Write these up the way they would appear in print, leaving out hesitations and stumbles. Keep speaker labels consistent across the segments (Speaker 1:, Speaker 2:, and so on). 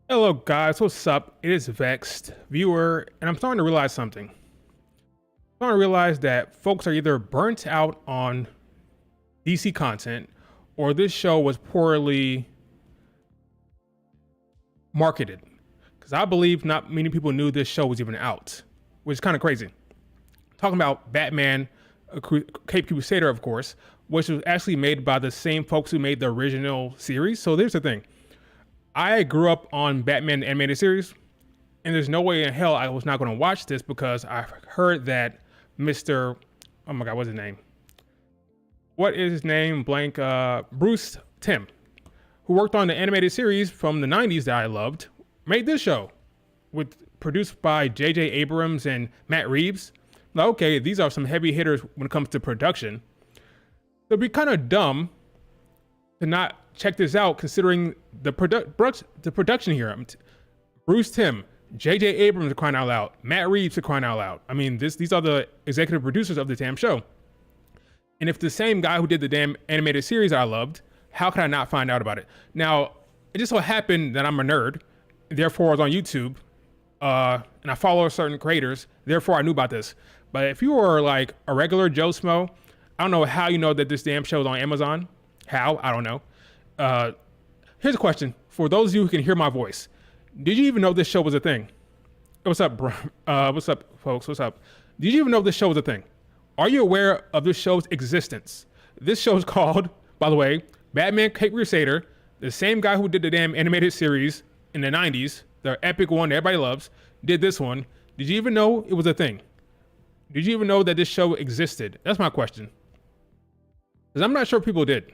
Speaker 1: Hello guys, what's up? It is Vexed, viewer, and I'm starting to realize something. I'm starting to realize that folks are either burnt out on DC content or this show was poorly marketed. Because I believe not many people knew this show was even out, which is kind of crazy. Talking about Batman, Cape Crusader, of course, which was actually made by the same folks who made the original series. So there's the thing. I grew up on Batman the animated series, and there's no way in hell I was not going to watch this because I heard that Mr. Oh my God, what's his name? What is his name? Blank. Bruce Timm, who worked on the animated series from the 90s that I loved, made this show, produced by J.J. Abrams and Matt Reeves. Now, okay, these are some heavy hitters when it comes to production. It'd be kind of dumb to not check this out, considering the production here. Bruce Timm, J.J. Abrams are crying out loud. Matt Reeves are crying out loud. I mean, these are the executive producers of the damn show. And if the same guy who did the damn animated series I loved, how could I not find out about it? Now, it just so happened that I'm a nerd, therefore I was on YouTube, and I follow certain creators, therefore I knew about this. But if you were like a regular Joe Smo, I don't know how you know that this damn show is on Amazon. How? I don't know. Here's a question for those of you who can hear my voice. Did you even know this show was a thing? What's up, bro? What's up, folks? What's up? Did you even know this show was a thing? Are you aware of this show's existence? This show is called, by the way, Batman Cape Crusader. The same guy who did the damn animated series in the 90s, the epic one that everybody loves, did this one. Did you even know it was a thing? Did you even know that this show existed? That's my question. Because I'm not sure people did.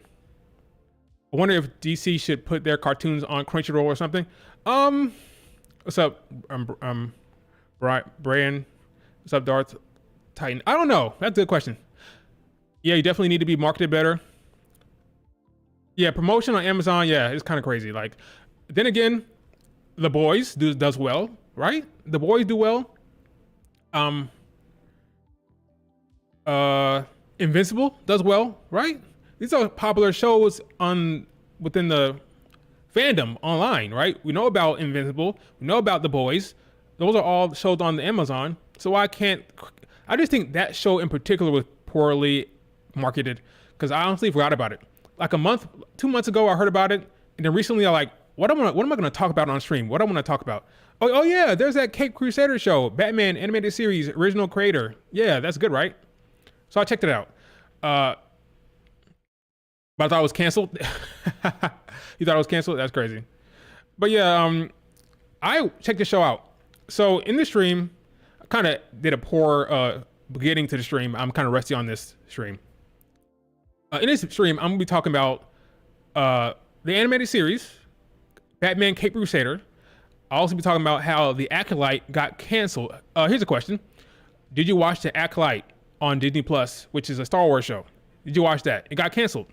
Speaker 1: I wonder if DC should put their cartoons on Crunchyroll or something. What's up, Brian? What's up, Darth Titan? I don't know. That's a good question. Yeah, you definitely need to be marketed better. Yeah, promotion on Amazon, yeah, it's kind of crazy. Like, then again, The Boys does well, right? The Boys do well. Invincible does well, right? These are popular shows within the fandom online, right? We know about Invincible, we know about The Boys. Those are all shows on the Amazon. So I just think that show in particular was poorly marketed because I honestly forgot about it. Like 2 months ago, I heard about it, and then recently I like, what am I going to talk about on stream? What do I want to talk about? Oh yeah, there's that Cape Crusader show, Batman animated series, original creator. Yeah, that's good, right? So I checked it out. But I thought it was canceled. You thought it was canceled? That's crazy. But yeah, I checked the show out. So in the stream, I kind of did a poor beginning to the stream. I'm kind of rusty on this stream. In this stream, I'm gonna be talking about the animated series, Batman Cape Crusader. I'll also be talking about how the Acolyte got canceled. Here's a question: did you watch the Acolyte on Disney Plus, which is a Star Wars show? Did you watch that? It got canceled.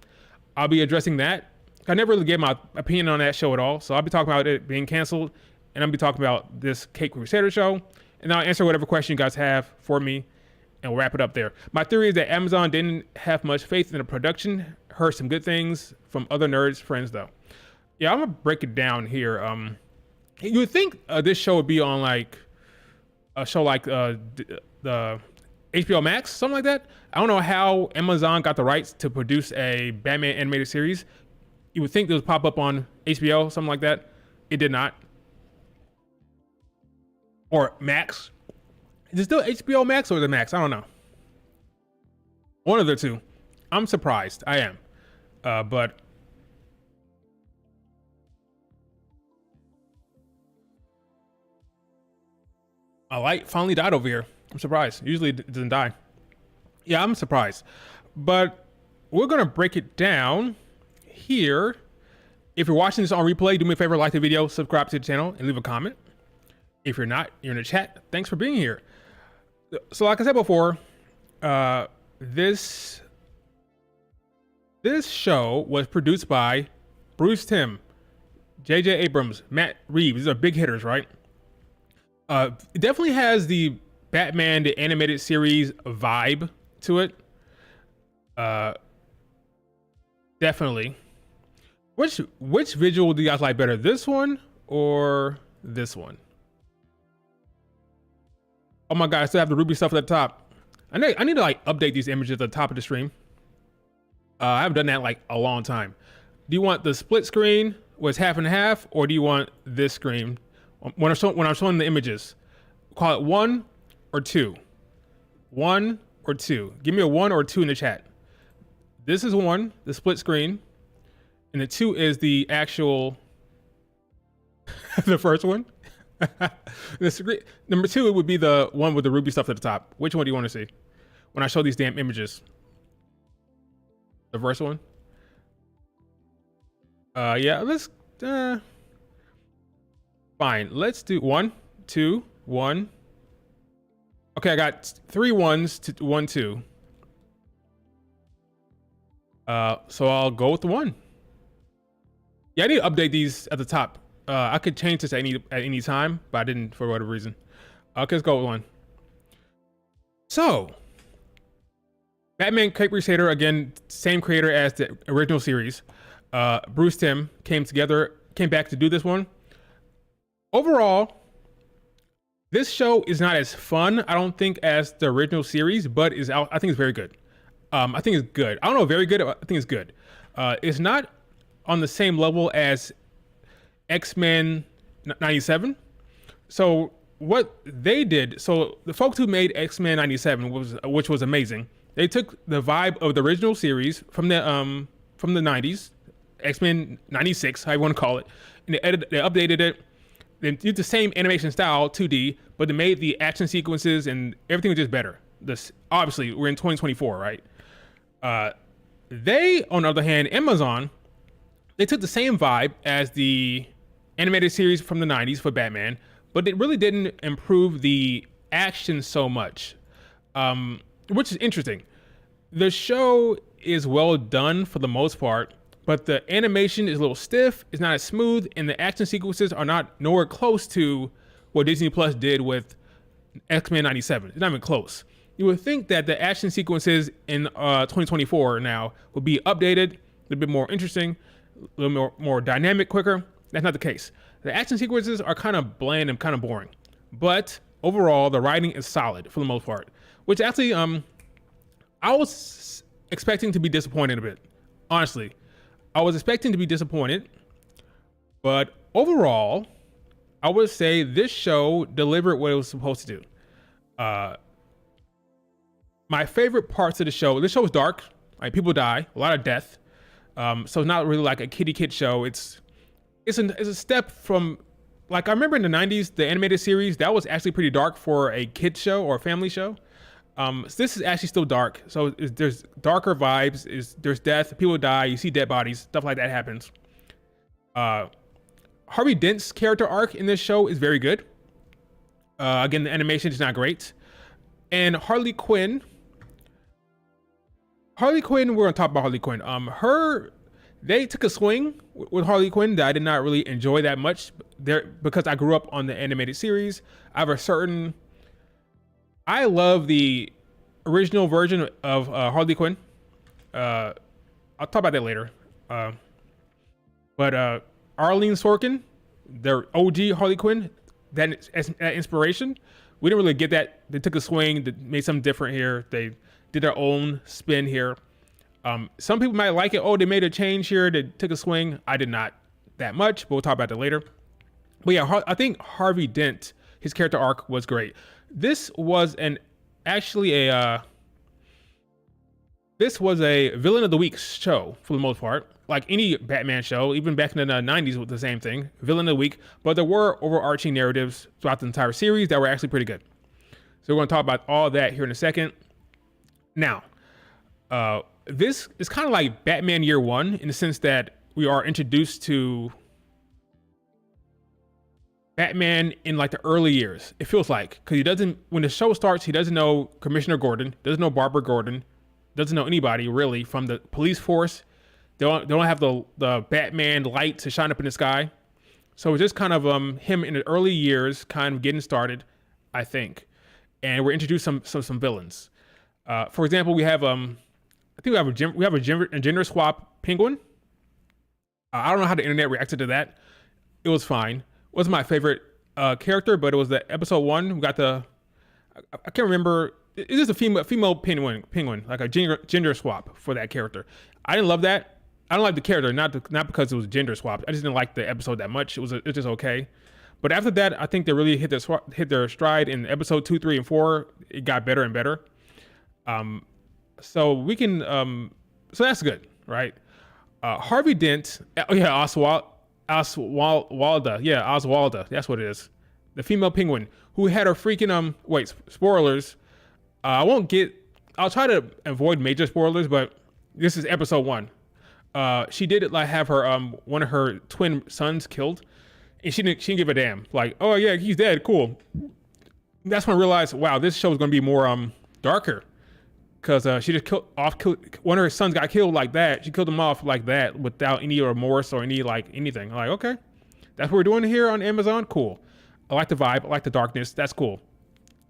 Speaker 1: I'll be addressing that. I never really gave my opinion on that show at all, so I'll be talking about it being canceled, and I'll be talking about this Cape Crusader show, and I'll answer whatever question you guys have for me, and we'll wrap it up there. My theory is that Amazon didn't have much faith in the production. Heard some good things from other nerds friends though. Yeah, I'm gonna break it down here. You would think this show would be on like a show like the HBO Max, something like that. I don't know how Amazon got the rights to produce a Batman animated series. You would think this would pop up on HBO, something like that. It did not. Or Max. Is it still HBO Max or the Max? I don't know. One of the two. I'm surprised. I am. But a light finally died over here. I'm surprised. Usually it doesn't die. Yeah, I'm surprised. But we're going to break it down here. If you're watching this on replay, do me a favor, like the video, subscribe to the channel, and leave a comment. If you're not, you're in the chat. Thanks for being here. So like I said before, this show was produced by Bruce Timm, J.J. Abrams, Matt Reeves. These are big hitters, right? It definitely has the Batman the animated series vibe to it. Definitely. Which visual do you guys like better, this one or this one? Oh my God, I still have the Ruby stuff at the top. I need to like update these images at the top of the stream. I haven't done that in like a long time. Do you want the split screen where it's half and half, or do you want this screen when I'm showing the images? Call it 1 or 2. 1 or 2. Give me a 1 or 2 in the chat. This is 1, the split screen, and the 2 is the actual the first one. Number 2 would be the one with the Ruby stuff at the top. Which one do you want to see when I show these damn images? The first one? Yeah, let's fine. Let's do 1, 2, 1. Okay, I got 3 1s to 1 2. So I'll go with the 1. Yeah, I need to update these at the top. I could change this at any time, but I didn't for whatever reason. Okay, let's go with 1. So, Batman Caped Crusader, again, same creator as the original series. Bruce Timm came back to do this one. Overall, this show is not as fun, I don't think, as the original series, but I think it's very good. I think it's good. I don't know, very good. I think it's good. It's not on the same level as X-Men 97. So what they did, so the folks who made X-Men 97, which was amazing, they took the vibe of the original series from the 90s, X-Men 96, how you want to call it, and they updated it. They did the same animation style, 2D, but they made the action sequences and everything was just better. Obviously, we're in 2024, right? They, on the other hand, Amazon, they took the same vibe as the animated series from the 90s for Batman, but it really didn't improve the action so much, which is interesting. The show is well done for the most part, but the animation is a little stiff, it's not as smooth, and the action sequences are nowhere close to what Disney Plus did with X-Men 97. It's not even close. You would think that the action sequences in 2024 now would be updated, a little bit more interesting, a little more dynamic, quicker. That's not the case. The action sequences are kind of bland and kind of boring, but overall the writing is solid for the most part, which actually I was expecting to be disappointed a bit. Honestly, I was expecting to be disappointed, but overall I would say this show delivered what it was supposed to do. My favorite parts of the show, this show is dark, like people die, a lot of death. So it's not really like a kiddie kid show. It's a step from, like, I remember in the 90s, the animated series, that was actually pretty dark for a kid show or a family show. So this is actually still dark. So there's darker vibes, there's death, people die, you see dead bodies, stuff like that happens. Harvey Dent's character arc in this show is very good. Again, the animation is not great. And Harley Quinn, we're gonna talk about Harley Quinn. They took a swing with Harley Quinn that I did not really enjoy that much because I grew up on the animated series. I love the original version of Harley Quinn. I'll talk about that later. But Arlene Sorkin, their OG Harley Quinn, that inspiration, we didn't really get that. They took a swing, they made something different here. They did their own spin here. Some people might like it. Oh, they made a change here. They took a swing. I did not that much, but we'll talk about that later. But yeah, I think Harvey Dent, his character arc was great. This was actually a villain of the week show for the most part. Like any Batman show, even back in the 90s was the same thing, villain of the week. But there were overarching narratives throughout the entire series that were actually pretty good. So we're going to talk about all that here in a second. Now, this is kind of like Batman Year One in the sense that we are introduced to Batman in like the early years. It feels like, because when the show starts, he doesn't know Commissioner Gordon, doesn't know Barbara Gordon, doesn't know anybody really from the police force. They don't have the Batman light to shine up in the sky. So it's just kind of him in the early years, kind of getting started, I think. And we're introduced some villains. For example, we have we have a gender swap Penguin. I don't know how the internet reacted to that. It was fine. wasn't my favorite character, but it was the episode 1 who got the I can't remember. It's just a female penguin, like a gender swap for that character. I didn't love that. I don't like the character, not because it was gender swapped. I just didn't like the episode that much. It's just okay. But after that, I think they really hit their stride in episode 2, 3, and 4. It got better and better. So we can so that's good, right? Harvey Dent. Oh yeah, Oswalda. Yeah, Oswalda. That's what it is. The female penguin who had her freaking wait, spoilers. I'll try to avoid major spoilers, but this is episode 1. She did like have her one of her twin sons killed, and she didn't give a damn. Like, oh yeah, he's dead, cool. That's when I realized, wow, this show is gonna be more darker, because she just killed one of her sons got killed like that. She killed him off like that without any remorse or any like anything. I'm like, okay, that's what we're doing here on Amazon. Cool. I like the vibe. I like the darkness. That's cool.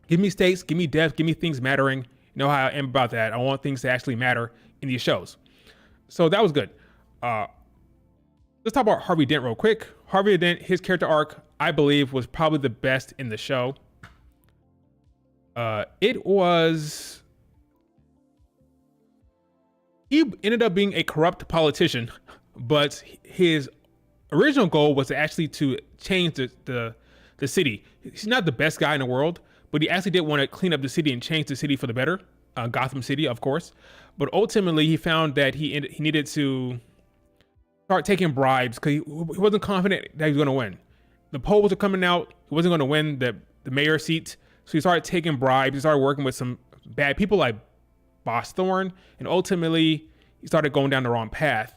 Speaker 1: Give me stakes, give me depth, give me things mattering. You know how I am about that. I want things to actually matter in these shows. So that was good. Let's talk about Harvey Dent real quick. Harvey Dent, his character arc, I believe, was probably the best in the show. He ended up being a corrupt politician, but his original goal was to actually to change the city. He's not the best guy in the world, but he actually did want to clean up the city and change the city for the better. Gotham City, of course. But ultimately, he found that he needed to start taking bribes because he wasn't confident that he was going to win. The polls were coming out. He wasn't going to win the mayor seat. So he started taking bribes. He started working with some bad people like Boss Thorne. And ultimately, he started going down the wrong path.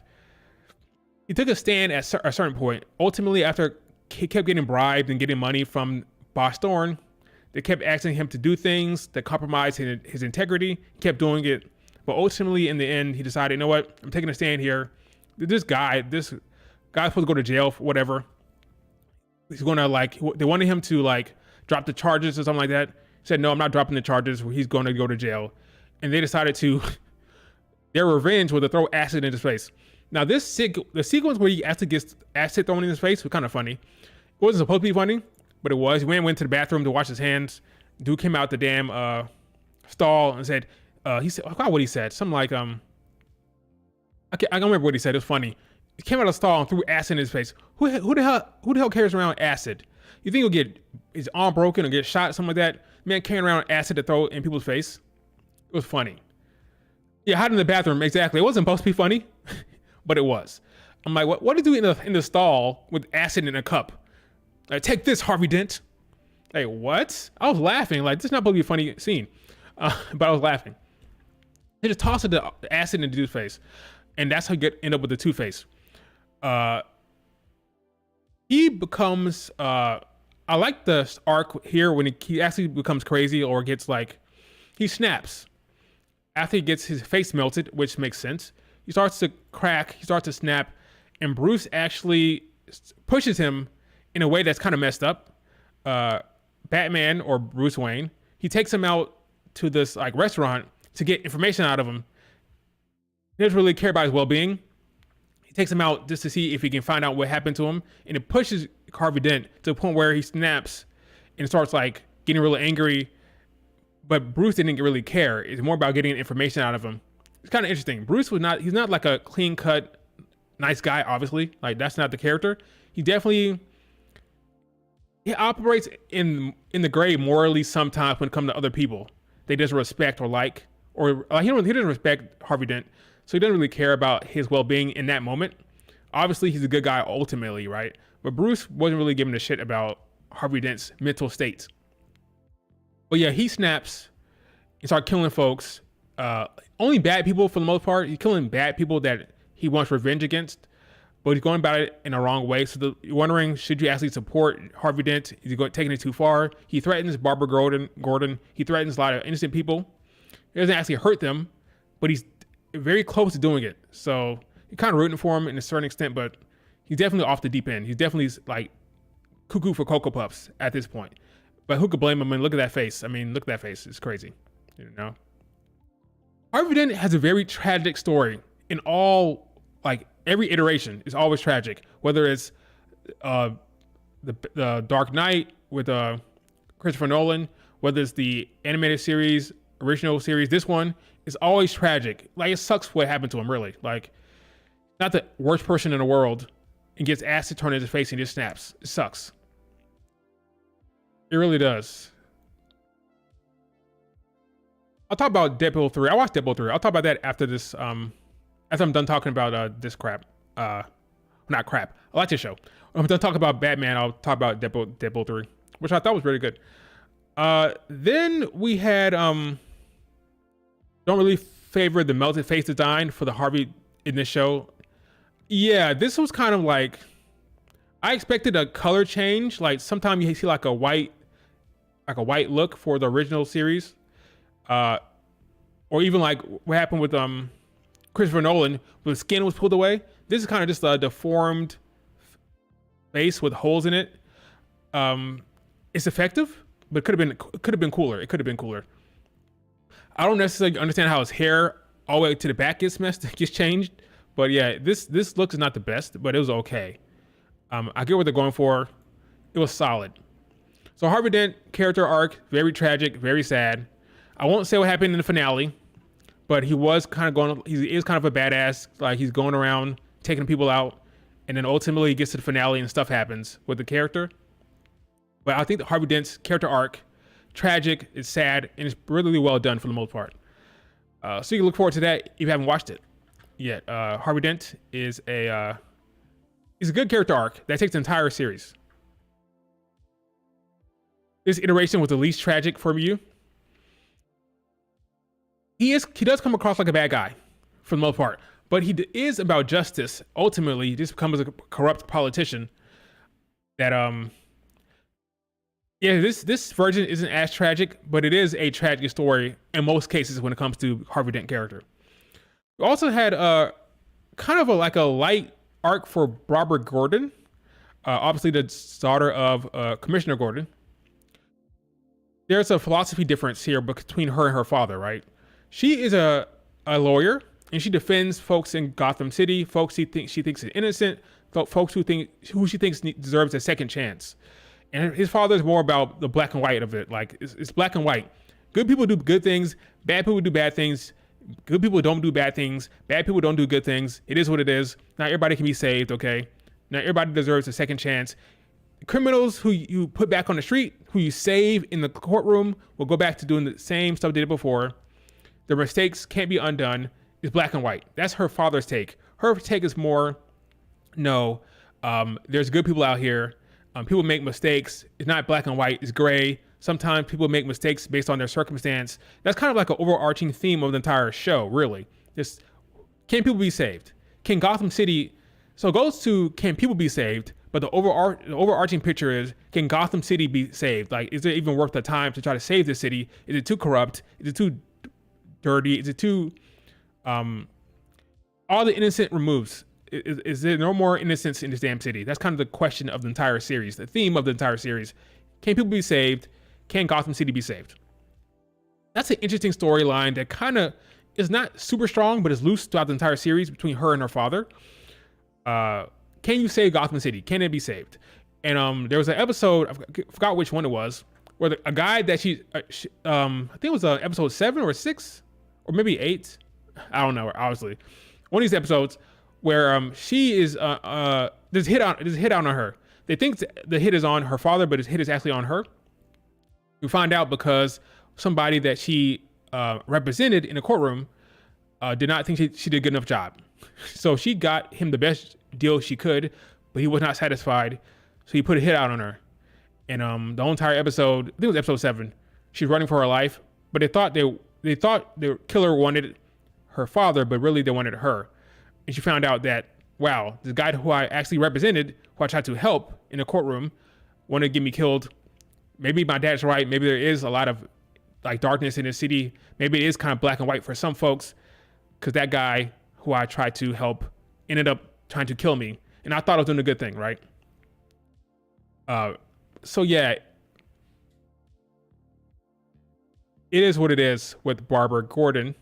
Speaker 1: He took a stand at a certain point. Ultimately, after he kept getting bribed and getting money from Boss Thorne, they kept asking him to do things that compromised his integrity. He kept doing it. But ultimately, in the end, he decided, you know what? I'm taking a stand here. This guy's supposed to go to jail for whatever. He's going to they wanted him to drop the charges or something like that. He said, no, I'm not dropping the charges. He's going to go to jail. And they decided their revenge was to throw acid in his face. Now the sequence where he actually gets acid thrown in his face was kind of funny. It wasn't supposed to be funny, but it was. He went to the bathroom to wash his hands. Dude came out the damn stall and said, he said, I forgot what he said. Something like, I don't remember what he said. It was funny. He came out of the stall and threw acid in his face. Who the hell carries around acid? You think he'll get his arm broken or get shot, something like that? Man carrying around acid to throw in people's face. It was funny. Yeah, hiding in the bathroom, exactly. It wasn't supposed to be funny, but it was. I'm like, what did you do in the stall with acid in a cup? Like, take this, Harvey Dent. Like, what? I was laughing. Like, this is not supposed to be a funny scene. But I was laughing. They just tossed the acid in the dude's face. And that's how you end up with the Two-Face. He becomes... I like the arc here when he actually becomes crazy or gets he snaps. After he gets his face melted, which makes sense. He starts to crack. He starts to snap. And Bruce actually pushes him in a way that's kind of messed up. Batman, or Bruce Wayne, he takes him out to this restaurant to get information out of him. He doesn't really care about his well-being. He takes him out just to see if he can find out what happened to him. And it pushes Harvey Dent to the point where he snaps and starts getting really angry. But Bruce didn't really care. It's more about getting information out of him. It's kind of interesting. Bruce he's not like a clean-cut, nice guy, obviously. That's not the character. He operates in the gray morally sometimes when it comes to other people. They just respect or he doesn't respect Harvey Dent, so he doesn't really care about his well-being in that moment. Obviously, he's a good guy ultimately, right? But Bruce wasn't really giving a shit about Harvey Dent's mental state. But yeah, he snaps and starts killing folks. Only bad people for the most part. He's killing bad people that he wants revenge against, but he's going about it in a wrong way. So you're wondering, should you actually support Harvey Dent? Is he taking it too far? He threatens Barbara Gordon. He threatens a lot of innocent people. He doesn't actually hurt them, but he's very close to doing it. So you're kind of rooting for him in a certain extent, but he's definitely off the deep end. He's definitely cuckoo for Cocoa Puffs at this point. But who could blame him? I mean, look at that face. Look at that face. It's crazy. Harvey Dent has a very tragic story in all, every iteration is always tragic. Whether it's the Dark Knight with Christopher Nolan, whether it's the animated series, original series, this one is always tragic. Like, it sucks what happened to him, really. Like, not the worst person in the world and gets acid turned in his face and just snaps. It sucks. It really does. I'll talk about Deadpool 3. I watched Deadpool 3. I'll talk about that after this, after I'm done talking about this crap. Not crap. I like this show. When I'm done talking about Batman, I'll talk about Deadpool 3, which I thought was really good. Then we had, don't really favor the melted face design for the Harvey in this show. Yeah, this was kind of like, I expected a color change. Like, sometimes you see like a white look for the original series. Or even like what happened with Christopher Nolan, where the skin was pulled away. This is kind of just a deformed face with holes in it. It's effective, but it could have been cooler. It could have been cooler. I don't necessarily understand how his hair all the way to the back gets changed, but yeah, this look is not the best, but it was okay. I get what they're going for. It was solid. So Harvey Dent character arc, very tragic, very sad. I won't say what happened in the finale, but he is kind of a badass. Like, he's going around taking people out, and then ultimately he gets to the finale and stuff happens with the character. But I think that Harvey Dent's character arc, tragic, it's sad, and it's really well done for the most part. So you can look forward to that if you haven't watched it yet. Harvey Dent is a good character arc that takes the entire series. This iteration was the least tragic for you. He does come across like a bad guy for the most part, but he is about justice. Ultimately, he just becomes a corrupt politician that, yeah, this version isn't as tragic, but it is a tragic story in most cases when it comes to Harvey Dent character. We also had kind of like a light arc for Barbara Gordon, obviously the daughter of Commissioner Gordon. There's a philosophy difference here between her and her father, right? She is a lawyer, and she defends folks in Gotham City, folks she thinks is innocent, folks who she thinks deserves a second chance. And his father is more about the black and white of it. Like, it's black and white. Good people do good things. Bad people do bad things. Good people don't do bad things. Bad people don't do good things. It is what it is. Not everybody can be saved, okay? Not everybody deserves a second chance. Criminals who you put back on the street, who you save in the courtroom, will go back to doing the same stuff they did before. Their mistakes can't be undone. It's black and white. That's her father's take. Her take is more, no, there's good people out here. People make mistakes. It's not black and white. It's gray. Sometimes people make mistakes based on their circumstance. That's kind of like an overarching theme of the entire show, really. Just, can people be saved? Can Gotham City... So it goes to, can people be saved? But the overarching picture is, can Gotham City be saved? Like, is it even worth the time to try to save the city? Is it too corrupt? Is it too dirty? Is it too... all the innocent removes. Is there no more innocence in this damn city? That's kind of the question of the entire series, the theme of the entire series. Can people be saved? Can Gotham City be saved? That's an interesting storyline that kind of is not super strong, but is loose throughout the entire series between her and her father. Can you save Gotham City? Can it be saved? And there was an episode, I forgot which one it was, where a guy that I think it was episode 7 or 6, or maybe 8. I don't know, obviously. One of these episodes where she is there's a hit on her. They think the hit is on her father, but his hit is actually on her. We find out because somebody that she represented in the courtroom did not think she did a good enough job. So she got him the best deal she could, but he was not satisfied. So he put a hit out on her. And the whole entire episode, I think it was episode 7, she's running for her life, but they thought the killer wanted her father, but really they wanted her. And she found out that, wow, this guy who I actually represented, who I tried to help in the courtroom, wanted to get me killed. Maybe my dad's right. Maybe there is a lot of like darkness in the city. Maybe it is kind of black and white for some folks, because that guy who I tried to help ended up trying to kill me. And I thought I was doing a good thing, right? So yeah, it is what it is with Barbara Gordon.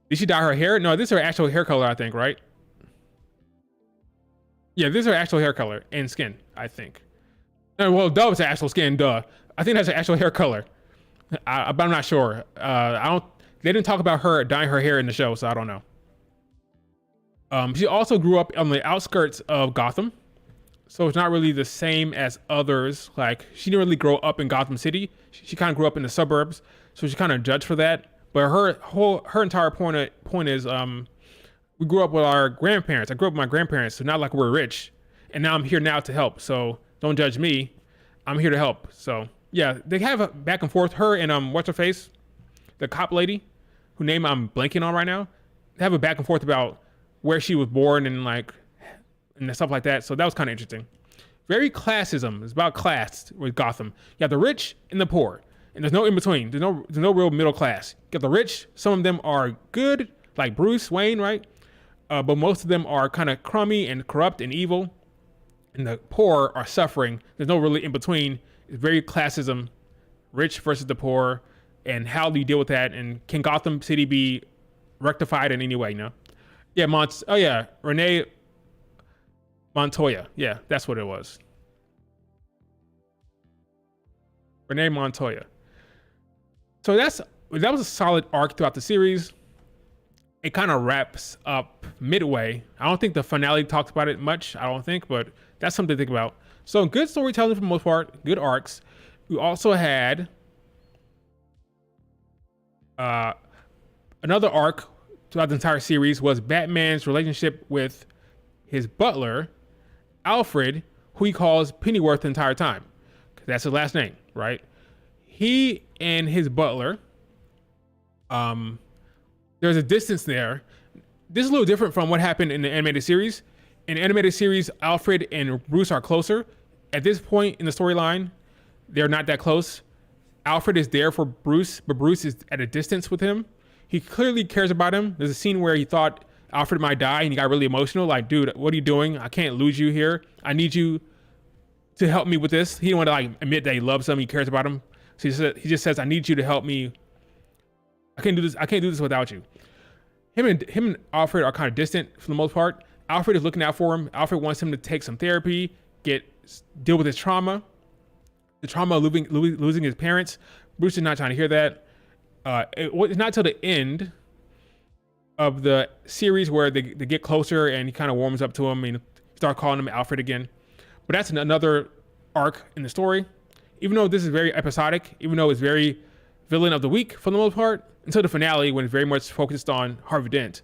Speaker 1: Did she dye her hair? No, this is her actual hair color, I think, right? Yeah, this is her actual hair color and skin, I think. And well, Dove's actual skin, duh. I think that's an actual hair color. But I'm not sure. I don't. They didn't talk about her dyeing her hair in the show, so I don't know. She also grew up on the outskirts of Gotham, so it's not really the same as others. Like she didn't really grow up in Gotham City. She kind of grew up in the suburbs, so she's kind of judged for that. But her entire point is we grew up with our grandparents. I grew up with my grandparents, so not like we're rich, and now I'm here now to help. So don't judge me. I'm here to help. So yeah, they have a back and forth. Her and what's her face, the cop lady, who name I'm blanking on right now. They have a back and forth about where she was born and like and stuff like that. So that was kind of interesting. Very classism. It's about class with Gotham. You have the rich and the poor, and there's no in between. There's no real middle class. You got the rich. Some of them are good, like Bruce Wayne, right? But most of them are kind of crummy and corrupt and evil. And the poor are suffering. There's no really in between. It's very classism, rich versus the poor, and how do you deal with that? And can Gotham City be rectified in any way? No. Yeah, Renee Montoya. Yeah, that's what it was. Renee Montoya. So that was a solid arc throughout the series. It kind of wraps up midway. I don't think the finale talks about it much. I don't think, but that's something to think about. So good storytelling for the most part, good arcs. We also had another arc throughout the entire series was Batman's relationship with his butler, Alfred, who he calls Pennyworth the entire time. That's his last name, right? He and his butler, there's a distance there. This is a little different from what happened in the animated series. In the animated series, Alfred and Bruce are closer. At this point in the storyline, they're not that close. Alfred is there for Bruce, but Bruce is at a distance with him. He clearly cares about him. There's a scene where he thought Alfred might die and he got really emotional. Like, dude, what are you doing? I can't lose you here. I need you to help me with this. He didn't want to like admit that he loves him. He cares about him. So he just says, I need you to help me. I can't do this without you. Him and Alfred are kind of distant for the most part. Alfred is looking out for him. Alfred wants him to take some therapy, deal with his trauma, the trauma of losing his parents. Bruce is not trying to hear that. It's not till the end of the series where they get closer and he kind of warms up to him and start calling him Alfred again. But that's another arc in the story. Even though this is very episodic, even though it's very villain of the week for the most part, until the finale when it's very much focused on Harvey Dent,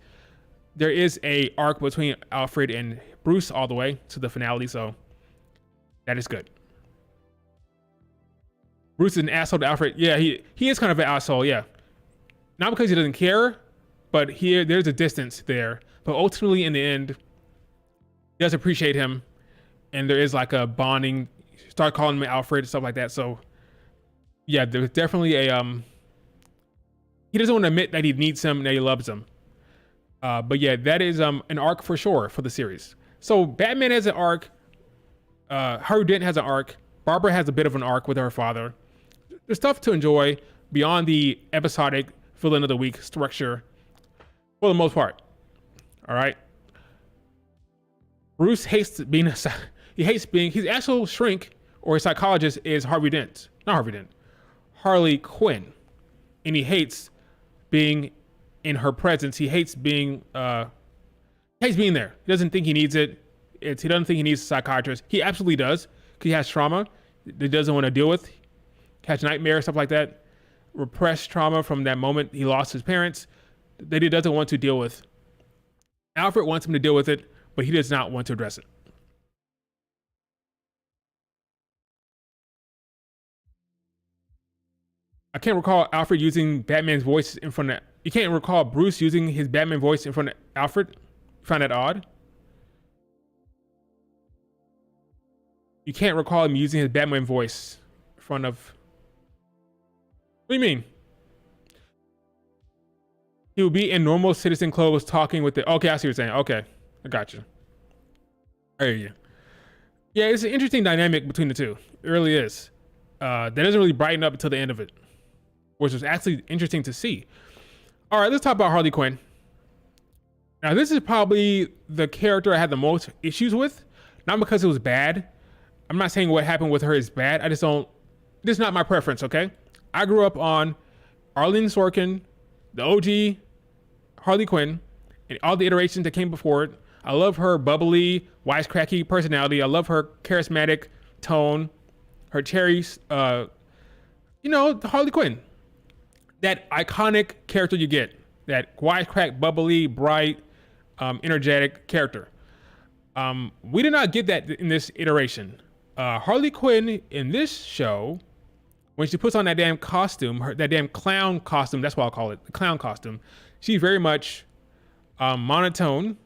Speaker 1: there is a arc between Alfred and Bruce all the way to the finale, so that is good. Bruce is an asshole to Alfred. Yeah, he is kind of an asshole, yeah. Not because he doesn't care, but there's a distance there. But ultimately, in the end, he does appreciate him, and there is like a bonding. Start calling him Alfred, stuff like that. So, yeah, there's definitely he doesn't want to admit that he needs him and that he loves him. But yeah, that is an arc for sure for the series. So Batman has an arc. Harvey Dent has an arc. Barbara has a bit of an arc with her father. There's stuff to enjoy beyond the episodic villain of the week structure for the most part. All right. Bruce hates being his actual shrink or his psychologist is Harvey Dent. Not Harvey Dent. Harley Quinn. And he hates being in her presence. He hates being there. He doesn't think he needs it. He doesn't think he needs a psychiatrist. He absolutely does, because he has trauma that he doesn't want to deal with. Has nightmares, stuff like that. Repressed trauma from that moment he lost his parents that he doesn't want to deal with. Alfred wants him to deal with it, but he does not want to address it. I can't recall Alfred using Batman's voice in front of... You can't recall Bruce using his Batman voice in front of Alfred? You find that odd? You can't recall him using his Batman voice in front of... What do you mean? He would be in normal citizen clothes talking with the... Okay, I see what you're saying. Okay, I got you. I hear you. Yeah, it's an interesting dynamic between the two. It really is. That doesn't really brighten up until the end of it, which was actually interesting to see. All right, let's talk about Harley Quinn. Now, this is probably the character I had the most issues with, not because it was bad, I'm not saying what happened with her is bad. I just don't. This is not my preference. Okay, I grew up on Arlene Sorkin, the OG Harley Quinn, and all the iterations that came before it. I love her bubbly, wisecracky personality. I love her charismatic tone, her cherry, Harley Quinn. That iconic character you get, that wisecrack, bubbly, bright, energetic character. We did not get that in this iteration. Harley Quinn in this show, when she puts on that damn costume, that damn clown costume, that's what I'll call it, the clown costume, she's very much monotone,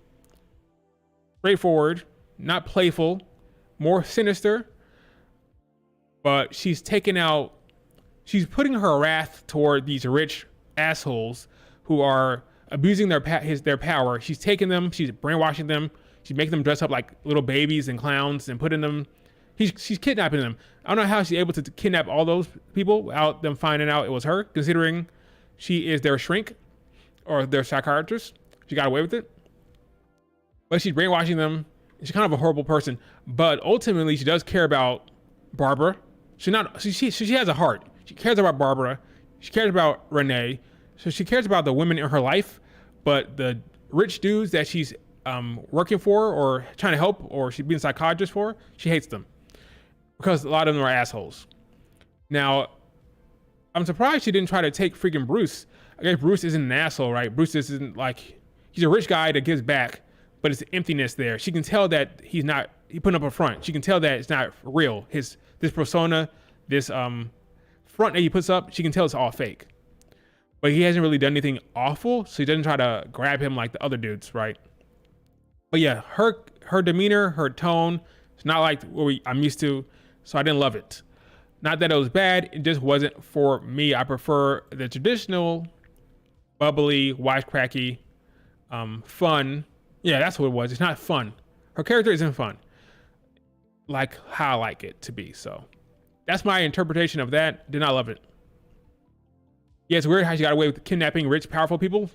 Speaker 1: straightforward, not playful, more sinister, but she's putting her wrath toward these rich assholes who are abusing their power. She's taking them, she's brainwashing them, she's making them dress up like little babies and clowns and putting them, she's kidnapping them. I don't know how she's able to kidnap all those people without them finding out it was her, considering she is their shrink or their psychiatrist. She got away with it. But she's brainwashing them. She's kind of a horrible person. But ultimately, she does care about Barbara. She has a heart. She cares about Barbara. She cares about Renee. So she cares about the women in her life. But the rich dudes that she's working for or trying to help or she's being a psychiatrist for, she hates them. Because a lot of them are assholes. Now, I'm surprised she didn't try to take freaking Bruce. I guess Bruce isn't an asshole, right? Bruce isn't like, he's a rich guy that gives back, but it's emptiness there. She can tell that he putting up a front. She can tell that it's not real. This persona, this front that he puts up, she can tell it's all fake. But he hasn't really done anything awful, so he doesn't try to grab him like the other dudes, right? But yeah, her demeanor, her tone, it's not like what I'm used to, so I didn't love it. Not that it was bad, it just wasn't for me. I prefer the traditional, bubbly, wisecracky, fun. Yeah, that's what it was. It's not fun. Her character isn't fun, like how I like it to be. So that's my interpretation of that. Did not love it. Yeah, it's weird how she got away with kidnapping rich, powerful people.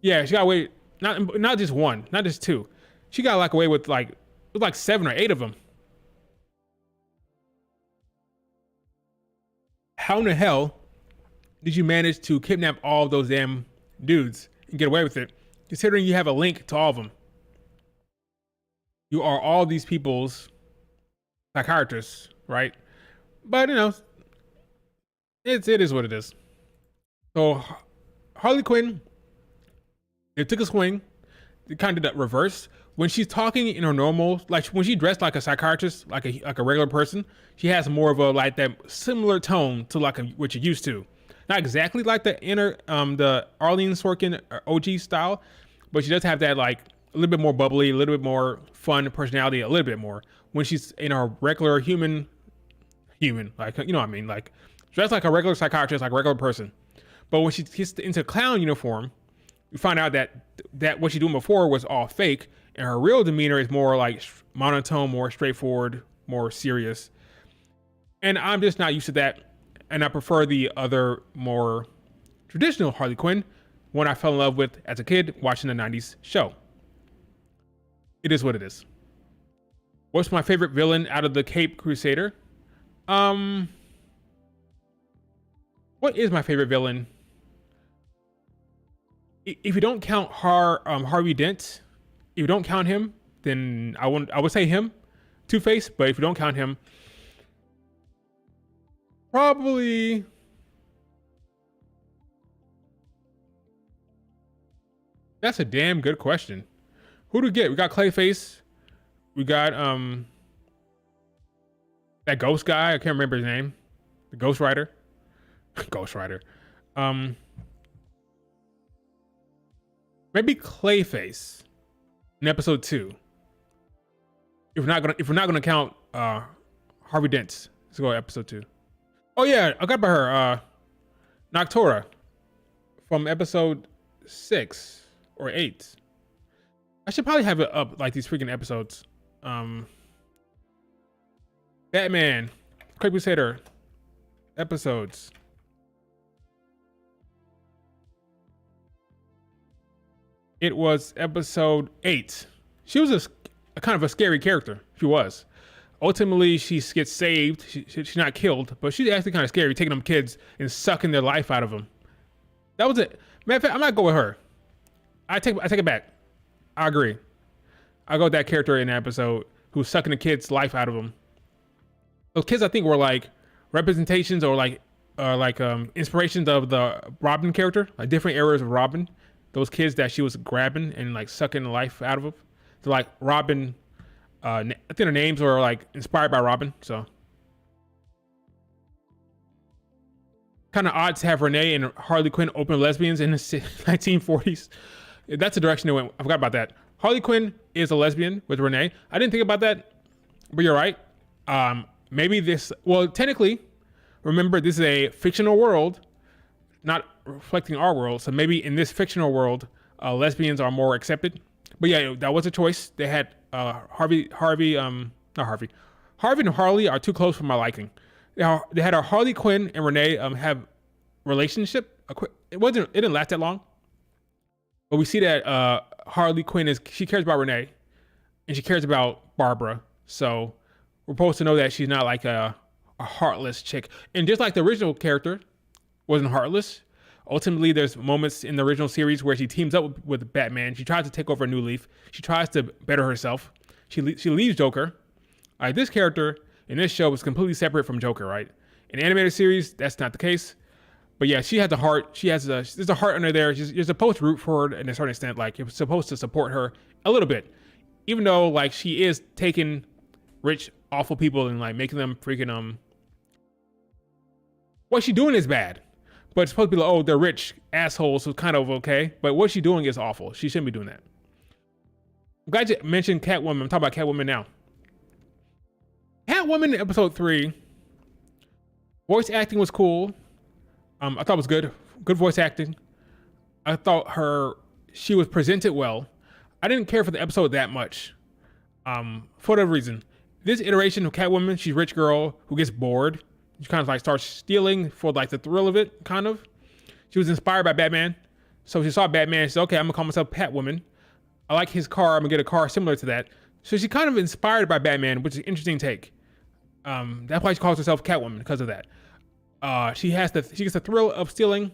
Speaker 1: Yeah, she got away, not just one, not just two. She got like away with like 7 or 8 of them. How in the hell did you manage to kidnap all of those damn dudes and get away with it, considering you have a link to all of them? You are all these people's psychiatrists, right? But it is what it is. So Harley Quinn, they took a swing. They kind of did that reverse. When she's talking in her normal, like when she dressed like a psychiatrist, like a regular person, she has more of a like that similar tone to like what you're used to. Not exactly like the Arlene Sorkin OG style, but she does have that like a little bit more bubbly, a little bit more fun personality, a little bit more when she's in her regular human, like, you know what I mean? Like dressed like a regular psychiatrist, like a regular person. But when she gets into clown uniform, you find out that what she's doing before was all fake, and her real demeanor is more like monotone, more straightforward, more serious. And I'm just not used to that, and I prefer the other more traditional Harley Quinn, one I fell in love with as a kid watching the 90s show. It is what it is. What's my favorite villain out of the Caped Crusader? What is my favorite villain? If you don't count Harvey Dent, if you don't count him, then I would say him, Two-Face. But if you don't count him, probably that's a damn good question. Who do we get? We got Clayface. We got that ghost guy. I can't remember his name. The Ghost Rider. Ghost Rider. Maybe Clayface in episode 2. If we're not gonna count Harvey Dent, let's go to episode 2. Oh yeah, I got by her Noctura from episode 6 or 8. I should probably have it up like these freaking episodes. Batman, Caped Crusader episodes. It was episode 8. She was a kind of a scary character. She was. Ultimately, she gets saved. She's not killed, but she's actually kind of scary, taking them kids and sucking their life out of them. That was it. Matter of fact, I'm not going with her. I take it back. I agree. I go with that character in the episode who's sucking the kid's life out of them. Those kids, I think, were like representations or like inspirations of the Robin character, like different eras of Robin. Those kids that she was grabbing and like sucking the life out of them. So like Robin, I think their names were like inspired by Robin. So kind of odd to have Renee and Harley Quinn open lesbians in the 1940s. That's the direction it went. I forgot about that. Harley Quinn is a lesbian with Renee. I didn't think about that, but you're right. Maybe this, well, technically, remember, this is a fictional world, not reflecting our world. So maybe in this fictional world, lesbians are more accepted. But yeah, that was a choice. They had Harvey and Harley are too close for my liking. They had a Harley Quinn and Renee have relationship. It didn't last that long. But we see that Harley Quinn she cares about Renee, and she cares about Barbara. So we're supposed to know that she's not like a heartless chick. And just like the original character wasn't heartless, ultimately there's moments in the original series where she teams up with Batman. She tries to take over a new leaf. She tries to better herself. She leaves Joker. This character in this show is completely separate from Joker, right? In the animated series, that's not the case. But yeah, she has a heart. There's a heart under there. You're supposed to root for her in a certain extent. Like, you're supposed to support her a little bit, even though like she is taking rich, awful people and like making them freaking what she's doing is bad. But it's supposed to be like, oh, they're rich assholes, so it's kind of okay. But what she's doing is awful. She shouldn't be doing that. I'm glad you mentioned Catwoman. I'm talking about Catwoman now. Catwoman in episode 3, voice acting was cool. I thought it was good. Good voice acting. I thought she was presented well. I didn't care for the episode that much. For whatever reason. This iteration of Catwoman, she's a rich girl who gets bored. She kind of like starts stealing for like the thrill of it, kind of. She was inspired by Batman. So she saw Batman. She said, okay, I'm gonna call myself Catwoman. I like his car. I'm gonna get a car similar to that. So she's kind of inspired by Batman, which is an interesting take. That's why she calls herself Catwoman, because of that. She gets the thrill of stealing.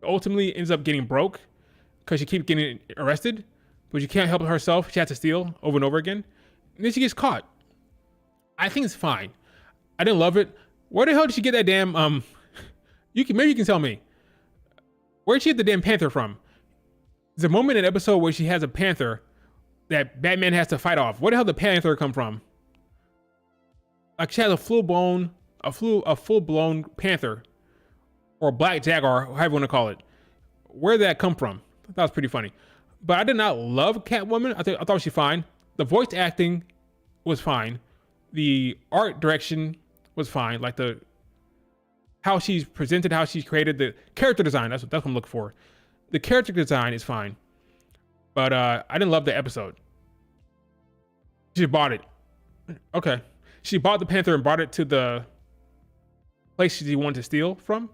Speaker 1: Ultimately ends up getting broke because she keeps getting arrested, but she can't help herself. She has to steal over and over again. And then she gets caught. I think it's fine. I didn't love it. Where the hell did she get that damn, maybe you can tell me. Where did she get the damn panther from? There's a moment in an episode where she has a panther that Batman has to fight off. Where the hell did the panther come from? Like, she has a full-blown panther, or a black jaguar, however you want to call it. Where did that come from? That was pretty funny. But I did not love Catwoman. I thought she was fine. The voice acting was fine. The art direction was fine. Like how she's presented, how she's created, the character design. That's what I'm looking for. The character design is fine. But I didn't love the episode. She bought it. Okay. She bought the panther and brought it to the place she wanted to steal from.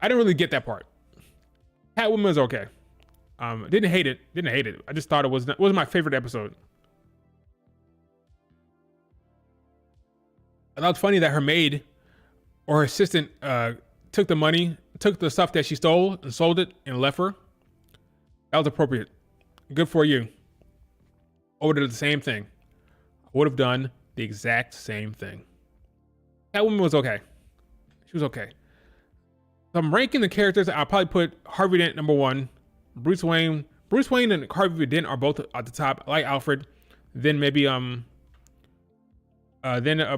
Speaker 1: I didn't really get that part. Catwoman was okay. Didn't hate it. I just thought it wasn't my favorite episode. I thought it was funny that her maid or her assistant took the stuff that she stole and sold it and left her. That was appropriate. Good for you. I would have done the same thing. I would have done the exact same thing. Catwoman was okay. She was okay. So I'm ranking the characters. I'll probably put Harvey Dent number 1. Bruce Wayne and Harvey Dent are both at the top. I like Alfred. Then maybe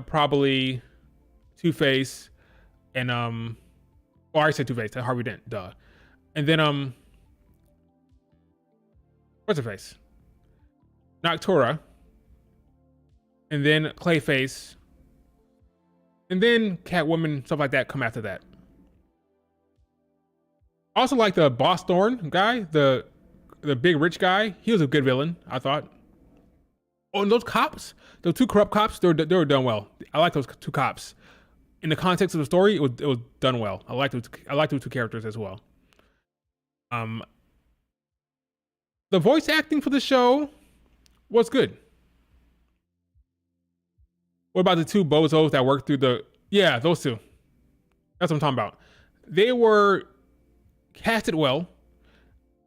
Speaker 1: probably Two-Face and I said Two-Face, Harvey Dent, duh. And then what's her face? Noctura. And then Clayface. And then Catwoman, stuff like that come after that. Also like the Boss Thorn guy, the big rich guy. He was a good villain, I thought. Oh, and those cops, those 2 corrupt cops, they were done well. I like those 2 cops. In the context of the story, it was done well. I like those 2 characters as well. The voice acting for the show was good. What about the two bozos that worked through the? Yeah, those two. That's what I'm talking about. They were casted well.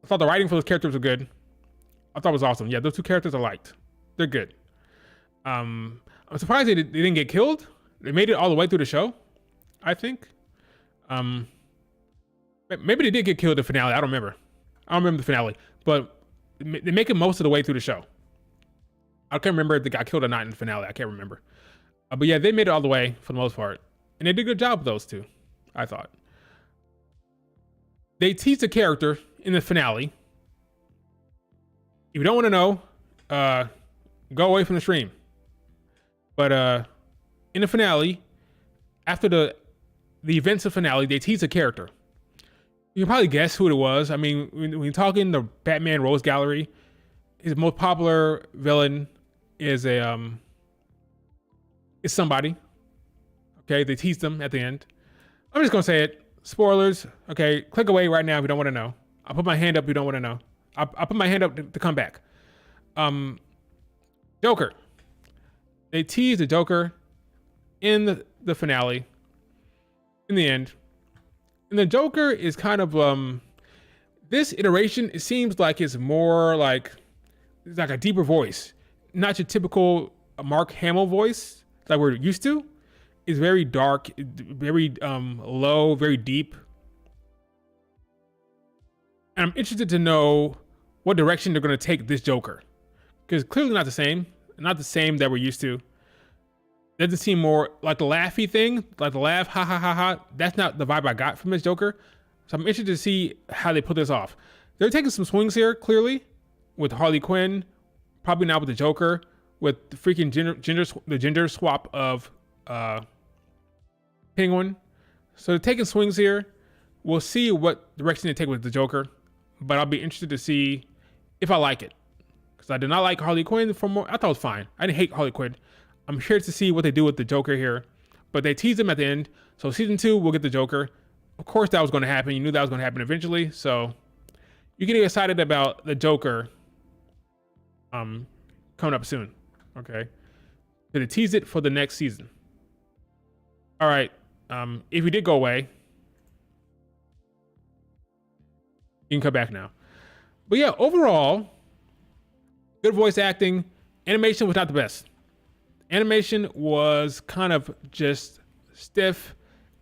Speaker 1: I thought the writing for those characters were good. I thought it was awesome. Yeah, those two characters I liked. They're good. I'm surprised they didn't get killed. They made it all the way through the show, I think. Maybe they did get killed in the finale. I don't remember the finale, but they make it most of the way through the show. I can't remember if they got killed or not in the finale. I can't remember. But yeah, they made it all the way for the most part, and they did a good job with those two, I thought. They teased a character in the finale. If you don't want to know, go away from the stream. But in the finale, after the events of finale, they teased a character. You can probably guess who it was. I mean, when you're talking the Batman Rose Gallery, his most popular villain is somebody. Okay, they teased him at the end. I'm just gonna say it. Spoilers. Okay, click away right now if you don't want to know. I'll put my hand up if you don't want to know. I'll put my hand up to come back. Joker. They teased the Joker in the finale. In the end. And the Joker is kind of this iteration, it seems like it's more like it's like a deeper voice. Not your typical Mark Hamill voice like we're used to. It's very dark, very low, very deep. And I'm interested to know what direction they're going to take this Joker. Because clearly not the same that we're used to. It doesn't seem more like the laughy thing, like the laugh, ha ha ha ha. That's not the vibe I got from this Joker. So I'm interested to see how they put this off. They're taking some swings here, clearly, with Harley Quinn, probably not with the Joker, with the freaking gender swap of Penguin. So they're taking swings here. We'll see what direction they take with the Joker, but I'll be interested to see if I like it. Because I did not like Harley Quinn I thought it was fine. I didn't hate Harley Quinn. I'm curious to see what they do with the Joker here, but they teased him at the end. So season 2, we'll get the Joker. Of course, that was going to happen. You knew that was going to happen eventually. So you can get excited about the Joker coming up soon. Okay. So they teased it for the next season. All right. If you did go away, you can come back now. But yeah, overall, good voice acting. Animation was not the best. Animation was kind of just stiff,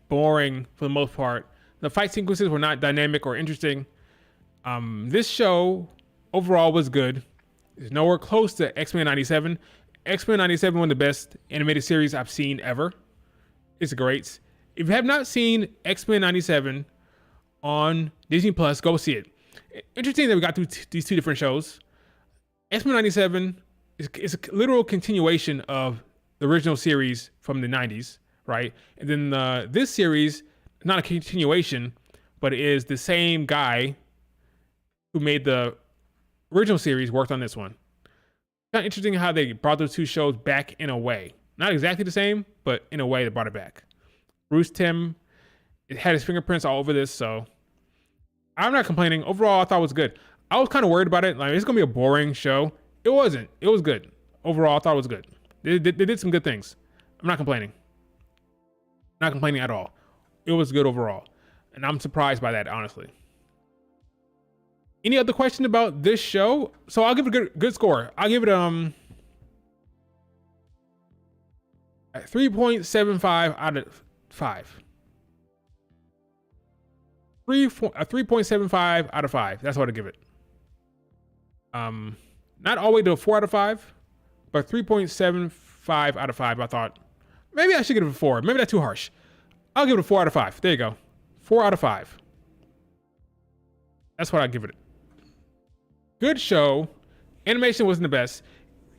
Speaker 1: boring for the most part. The fight sequences were not dynamic or interesting. This show overall was good. It's nowhere close to X-Men 97. X-Men 97 one of the best animated series I've seen ever. It's great. If you have not seen X-Men 97 on Disney Plus, go see it. Interesting that we got through these two different shows. X-Men 97 is a literal continuation of the original series from the 90s, right? And then this series, not a continuation, but it is the same guy who made the original series worked on this one. Kind of interesting how they brought those two shows back in a way. Not exactly the same, but in a way they brought it back. Bruce Timm, it had his fingerprints all over this, so I'm not complaining. Overall, I thought it was good. I was kind of worried about it. Like, it's going to be a boring show. It wasn't. It was good. Overall, I thought it was good. They did some good things. I'm not complaining. Not complaining at all. It was good overall. And I'm surprised by that, honestly. Any other question about this show? So I'll give it a good score. I'll give it 3.75 out of 5. 3.75 out of 5. That's what I give it. Not all the way to a 4 out of 5, but 3.75 out of 5. I thought maybe I should give it a 4. Maybe that's too harsh. I'll give it a 4 out of 5. There you go. 4 out of 5. That's what I give it. Good show. Animation wasn't the best.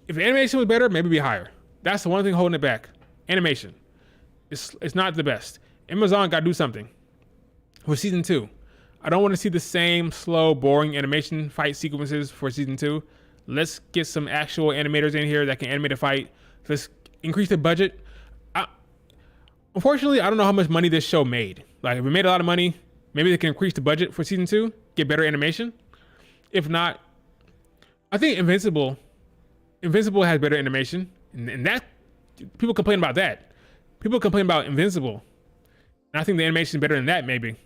Speaker 1: If the animation was better, maybe it'd be higher. That's the one thing holding it back. Animation. It's not the best. Amazon got to do something for season 2. I don't want to see the same slow, boring animation fight sequences for season 2. Let's get some actual animators in here that can animate a fight. Let's increase the budget. Unfortunately, I don't know how much money this show made. Like, if it made a lot of money, maybe they can increase the budget for season 2, get better animation. If not, I think Invincible has better animation, and that People complain about that. People complain about Invincible. And I think the animation is better than that, maybe.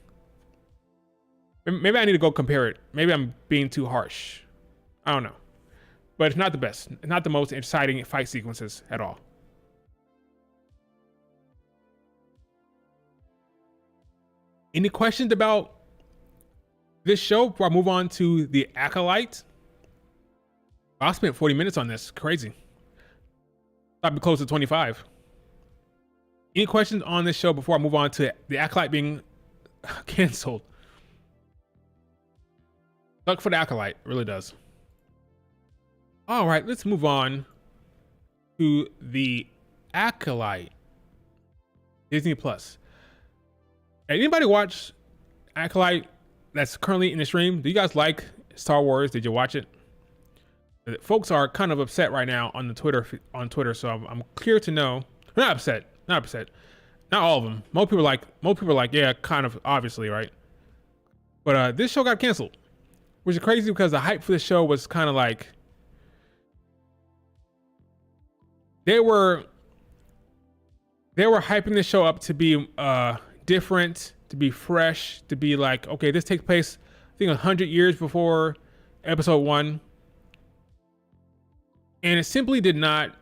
Speaker 1: Maybe I need to go compare it. Maybe I'm being too harsh. I don't know. But it's not the best. It's not the most exciting fight sequences at all. Any questions about this show before I move on to The Acolyte? I spent 40 minutes on this. Crazy. I'd be close to 25. Any questions on this show before I move on to The Acolyte being canceled? Suck for The Acolyte. It really does. All right, let's move on to The Acolyte. Disney Plus. Anybody watch Acolyte that's currently in the stream? Do you guys like Star Wars? Did you watch it? Folks are kind of upset right now on the Twitter, so I'm clear to know. Not upset. Not all of them. Most people are like, yeah, kind of obviously, right? But this show got canceled, which is crazy because the hype for the show was kind of like they were hyping this show up to be different, to be fresh, to be like, okay, this takes place, I think 100 years before episode 1. And it simply did not.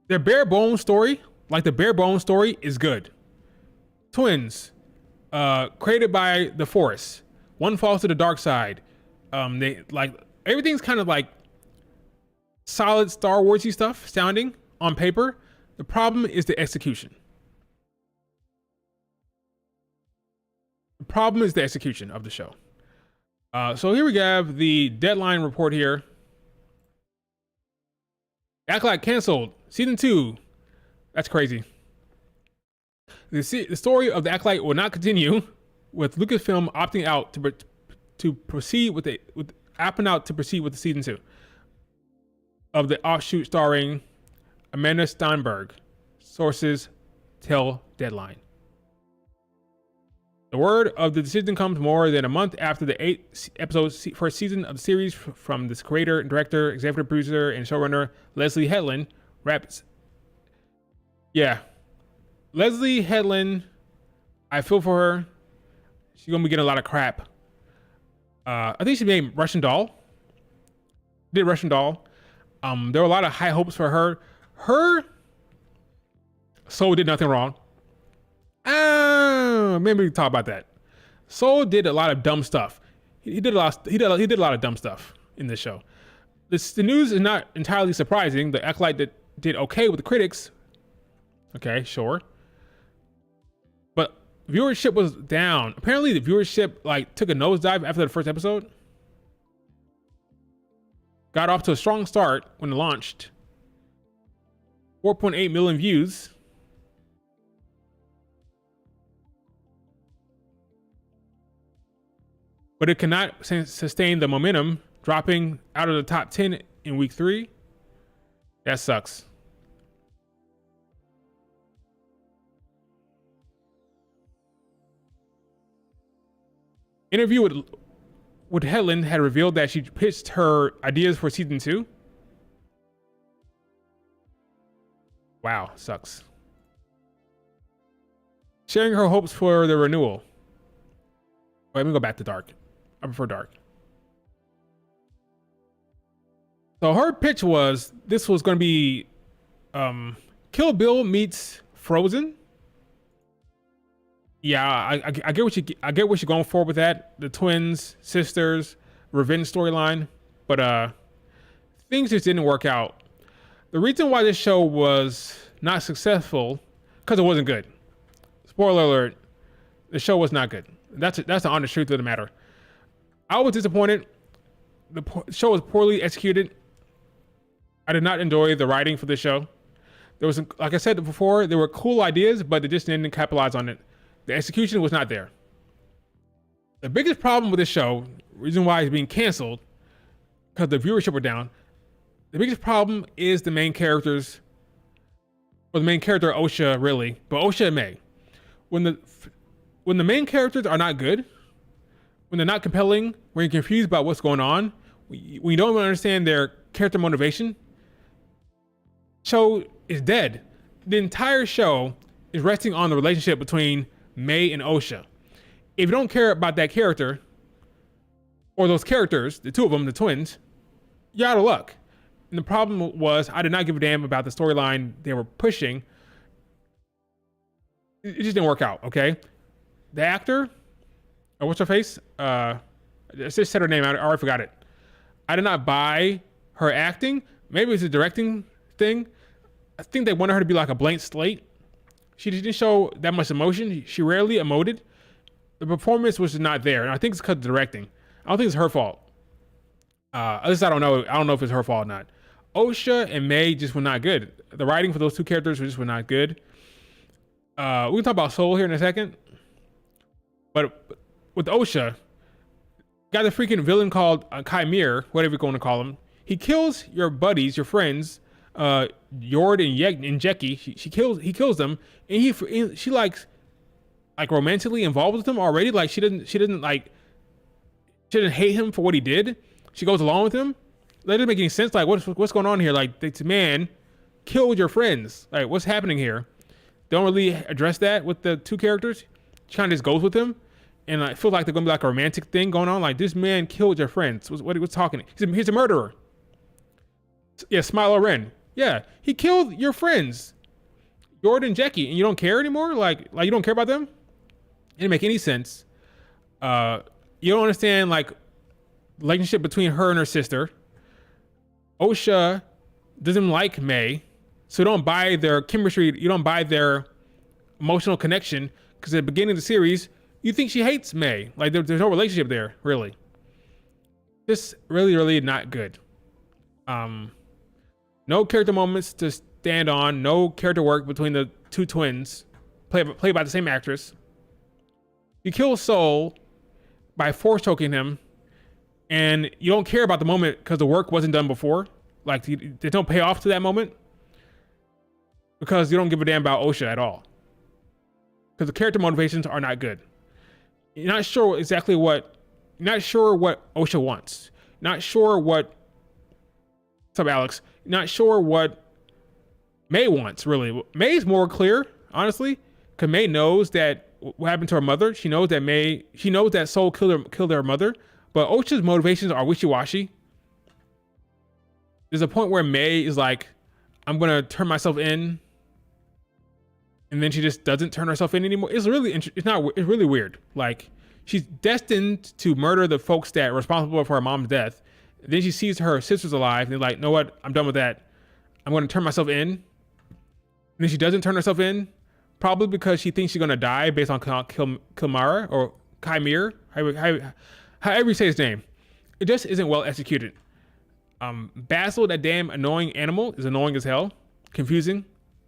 Speaker 1: Their bare bones story, like the bare bones story, is good. Twins, created by the Force. One falls to the dark side. They like everything's kind of like solid Star Warsy stuff sounding on paper. The problem is the execution. The problem is the execution of the show. So here we have the deadline report here. Acolyte canceled. Season 2. That's crazy. The story of the Acolyte will not continue, with Lucasfilm opting out to proceed with the season 2 of the offshoot starring Amanda Steinberg. Sources tell Deadline. The word of the decision comes more than a month after the 8-episode first season of the series from this creator, director, executive producer, and showrunner Leslie Headland wraps. Yeah, Leslie Headland, I feel for her. She's gonna be getting a lot of crap. I think she made Russian Doll. Did Russian Doll. There were a lot of high hopes for her. Her Soul did nothing wrong. Maybe we can talk about that. Soul did a lot of dumb stuff. He did a lot of dumb stuff in this show. The news is not entirely surprising. The Acolyte did okay with the critics. Okay, sure. But viewership was down. Apparently the viewership took a nosedive after the first episode. Got off to a strong start when it launched. 4.8 million views. But it cannot sustain the momentum, dropping out of the top 10 in week 3. That sucks. Interview with Headland had revealed that she pitched her ideas for season 2. Wow, sucks. Sharing her hopes for the renewal. Wait, let me go back to dark. I prefer dark. So her pitch was, this was going to be Kill Bill meets Frozen. Yeah, I get what you're going for with that. The twins, sisters, revenge storyline, but things just didn't work out. The reason why this show was not successful, because it wasn't good. Spoiler alert: the show was not good. That's the honest truth of the matter. I was disappointed. The show was poorly executed. I did not enjoy the writing for the show. There was, like I said before, there were cool ideas, but they just didn't capitalize on it. The execution was not there. The biggest problem with this show, reason why it's being canceled, because the viewership were down. The biggest problem is the main characters, or the main character Osha, really, but Osha and May. When the main characters are not good, when they're not compelling, when you're confused about what's going on, when you don't understand their character motivation, show is dead. The entire show is resting on the relationship between May and Osha. If you don't care about that character or those characters, the two of them, the twins, you're out of luck. And the problem was I did not give a damn about the storyline they were pushing. It just didn't work out, okay? The actor, what's her face? I just said her name, I already forgot it. I did not buy her acting. Maybe it's a directing thing. I think they wanted her to be like a blank slate. She didn't show that much emotion. She rarely emoted. The performance was just not there. And I think it's because of the directing. I don't think it's her fault. At least I don't know. I don't know if it's her fault or not. Osha and May just were not good. The writing for those two characters were not good. We can talk about Soul here in a second. But with Osha, got the freaking villain called Chimere, whatever you're going to call him. He kills your buddies, your friends, Yord and Jackie. He kills them, and she like romantically involved with him already. Like she didn't hate him for what he did. She goes along with him. That doesn't make any sense. Like what's going on here? Like this man killed your friends. Like what's happening here? They don't really address that with the two characters. She kind of just goes with him. And I feel like they're gonna be like a romantic thing going on. Like this man killed your friends. What's talking? He's a murderer. Yeah, Smilo Ren. Yeah, he killed your friends, Jordan and Jackie, and you don't care anymore. Like you don't care about them. It didn't make any sense. You don't understand like the relationship between her and her sister. Osha doesn't like May, so you don't buy their chemistry. You don't buy their emotional connection because at the beginning of the series, you think she hates May. Like there's no relationship there, really. Just really not good. No character moments to stand on. No character work between the two twins, played by the same actress. You kill Soul by force choking him, and you don't care about the moment because the work wasn't done before. Like there's no payoff to that moment because you don't give a damn about Osha at all. Because the character motivations are not good. You're not sure what Osha wants. Not sure what's up, Alex? Not sure what May wants, really. May's more clear, honestly, because May knows that what happened to her mother. She knows that Soul killed her mother, but Osha's motivations are wishy-washy. There's a point where May is like, I'm gonna turn myself in, and then she just doesn't turn herself in anymore. It's really weird. Like she's destined to murder the folks that are responsible for her mom's death. Then she sees her sisters alive, and they're like, know what? I'm done with that. I'm going to turn myself in. And then she doesn't turn herself in, probably because she thinks she's going to die based on Kilmara or Chimere, however you say his name. It just isn't well executed. Basil, that damn annoying animal, is annoying as hell. Confusing.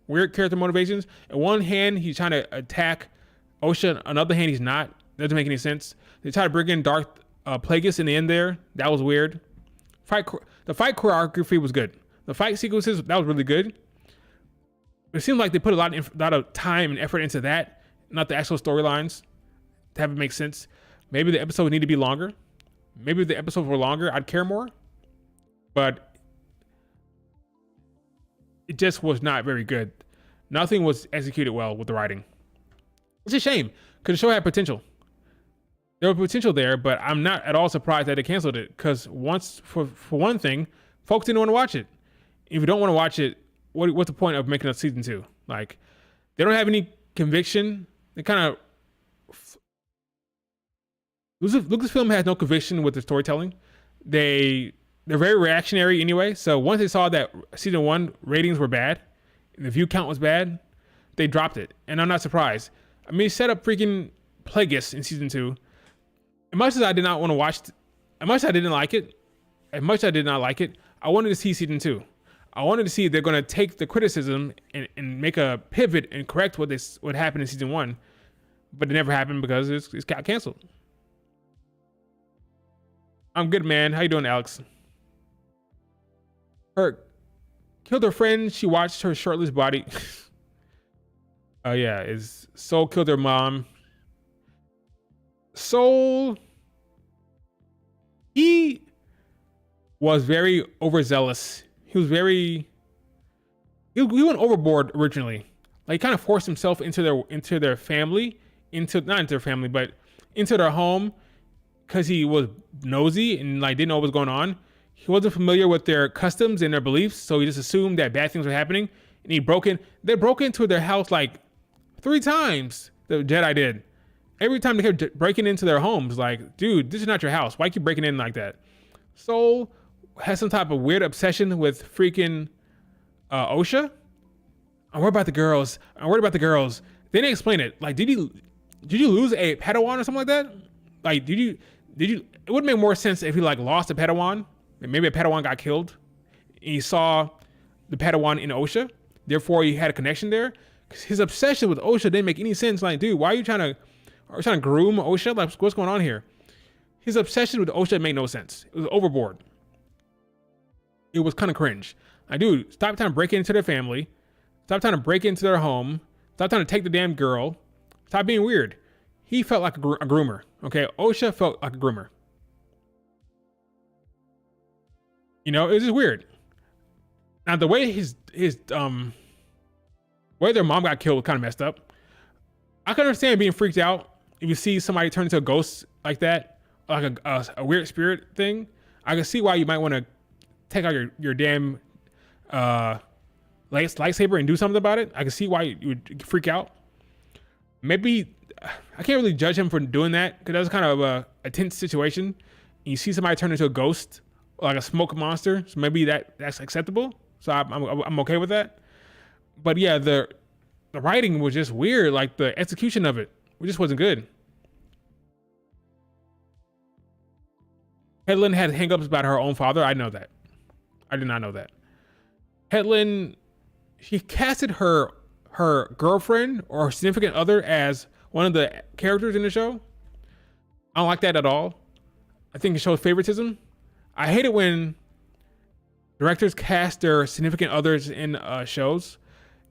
Speaker 1: Weird character motivations. On one hand, he's trying to attack Osha. On the other hand, he's not. Doesn't make any sense. They try to bring in Dark Plagueis in the end there. That was weird. The fight choreography was good. The fight sequences, that was really good. It seemed like they put a lot of time and effort into that, not the actual storylines to have it make sense. Maybe the episode would need to be longer. Maybe if the episodes were longer, I'd care more. But it just was not very good. Nothing was executed well with the writing. It's a shame because the show had potential. There was potential there, but I'm not at all surprised that they canceled it because for one thing, folks didn't want to watch it. If you don't want to watch it, what's the point of making a season 2? Like, they don't have any conviction. They kind of Lucasfilm has no conviction with the storytelling. They're very reactionary anyway. So once they saw that season 1 ratings were bad, the view count was bad, they dropped it, and I'm not surprised. I mean, set up freaking Plagueis in season 2. As much as I did not want to watch, as much as I didn't like it, I wanted to see season 2. I wanted to see if they're going to take the criticism and make a pivot and correct what happened in season 1, but it never happened because it's got canceled. I'm good, man. How you doing, Alex? Her killed her friend. She watched her shirtless body. Oh yeah, Soul killed her mom. Soul, he was very overzealous. He was very he went overboard originally. Like, he kind of forced himself into their family, not into their family, but into their home, because he was nosy and like didn't know what was going on. He wasn't familiar with their customs and their beliefs, so he just assumed that bad things were happening. And he broke in. They broke into their house like 3 times. The Jedi did. Every time they kept breaking into their homes, like, dude, this is not your house. Why keep breaking in like that? Soul has some type of weird obsession with freaking OSHA. I'm worried about the girls. They didn't explain it. Like, did you lose a Padawan or something like that? Like, did you? It would make more sense if he like lost a Padawan. Maybe a Padawan got killed. And he saw the Padawan in OSHA. Therefore, he had a connection there. Because his obsession with OSHA didn't make any sense. Like, dude, why are you trying to groom OSHA? Like, what's going on here? His obsession with OSHA made no sense. It was overboard. It was kind of cringe. Like, dude, stop trying to break into their family. Stop trying to break into their home. Stop trying to take the damn girl. Stop being weird. He felt like a groomer. Okay, OSHA felt like a groomer. You know, it was just weird. Now the way way their mom got killed was kind of messed up. I can understand being freaked out if you see somebody turn into a ghost like that, like a weird spirit thing. I can see why you might want to take out your damn lightsaber and do something about it. I can see why you would freak out. Maybe I can't really judge him for doing that because that was kind of a tense situation. And you see somebody turn into a ghost, like a smoke monster, so maybe that's acceptable. So I'm okay with that. But yeah, the writing was just weird. Like the execution of it just wasn't good. Headland had hangups about her own father. I know that. I did not know that. Headland, she casted her girlfriend or significant other as one of the characters in the show. I don't like that at all. I think it shows favoritism. I hate it when directors cast their significant others in shows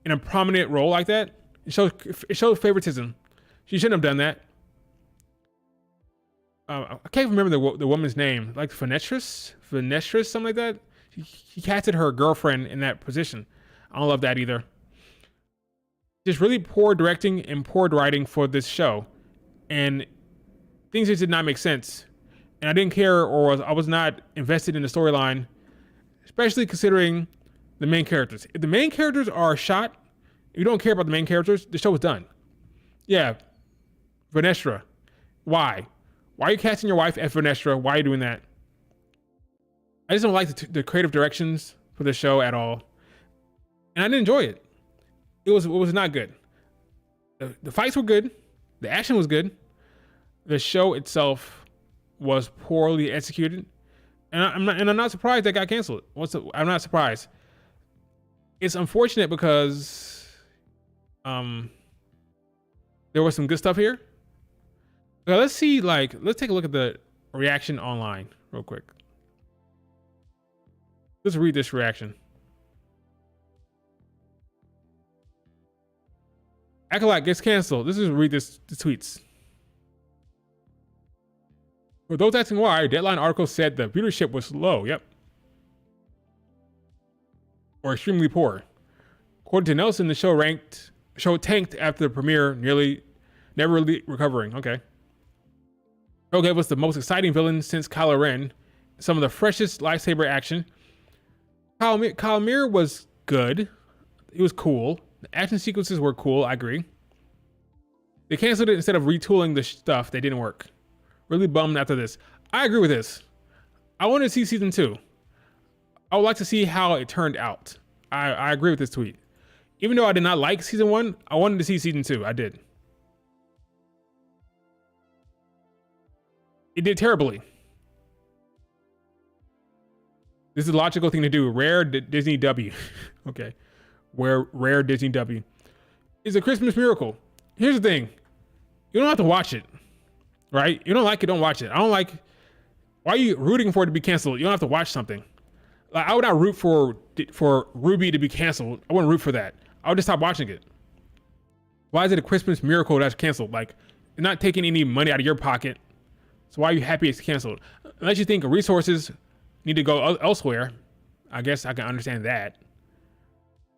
Speaker 1: in a prominent role like that. It shows favoritism. She shouldn't have done that. I can't remember the woman's name, like Fenestress, something like that. He casted her girlfriend in that position. I don't love that either. Just really poor directing and poor writing for this show, and things just did not make sense. And I didn't care, or I was not invested in the storyline, especially considering the main characters. If the main characters are shot, if you don't care about the main characters, the show is done. Yeah, Venestra. Why? Why are you casting your wife as Venestra? Why are you doing that? I just don't like the creative directions for the show at all. And I didn't enjoy it. It was not good. The fights were good. The action was good. The show itself was poorly executed. And I'm not surprised that got canceled. I'm not surprised. It's unfortunate because there was some good stuff here. So let's take a look at the reaction online real quick. Let's read this reaction. Acolyte gets canceled. Let's just read the tweets. For those asking why, Deadline article said the viewership was low. Yep. Or extremely poor. According to Nelson, the show tanked after the premiere, never really recovering. Okay. Show gave us the most exciting villain since Kylo Ren, some of the freshest lightsaber action. Kylo was good. It was cool. The action sequences were cool. I agree. They canceled it instead of retooling the stuff that didn't work. Really bummed after this. I agree with this. I want to see season 2. I would like to see how it turned out. I agree with this tweet. Even though I did not like season 1, I wanted to see season 2. I did. It did terribly. This is a logical thing to do. Rare Disney W. Okay. Rare Disney W. It's a Christmas miracle. Here's the thing. You don't have to watch it. Right? You don't like it, don't watch it. Why are you rooting for it to be canceled? You don't have to watch something. Like, I would not root for Ruby to be canceled. I wouldn't root for that. I would just stop watching it. Why is it a Christmas miracle that's canceled? Like, it's not taking any money out of your pocket. So why are you happy it's canceled? Unless you think resources need to go elsewhere. I guess I can understand that.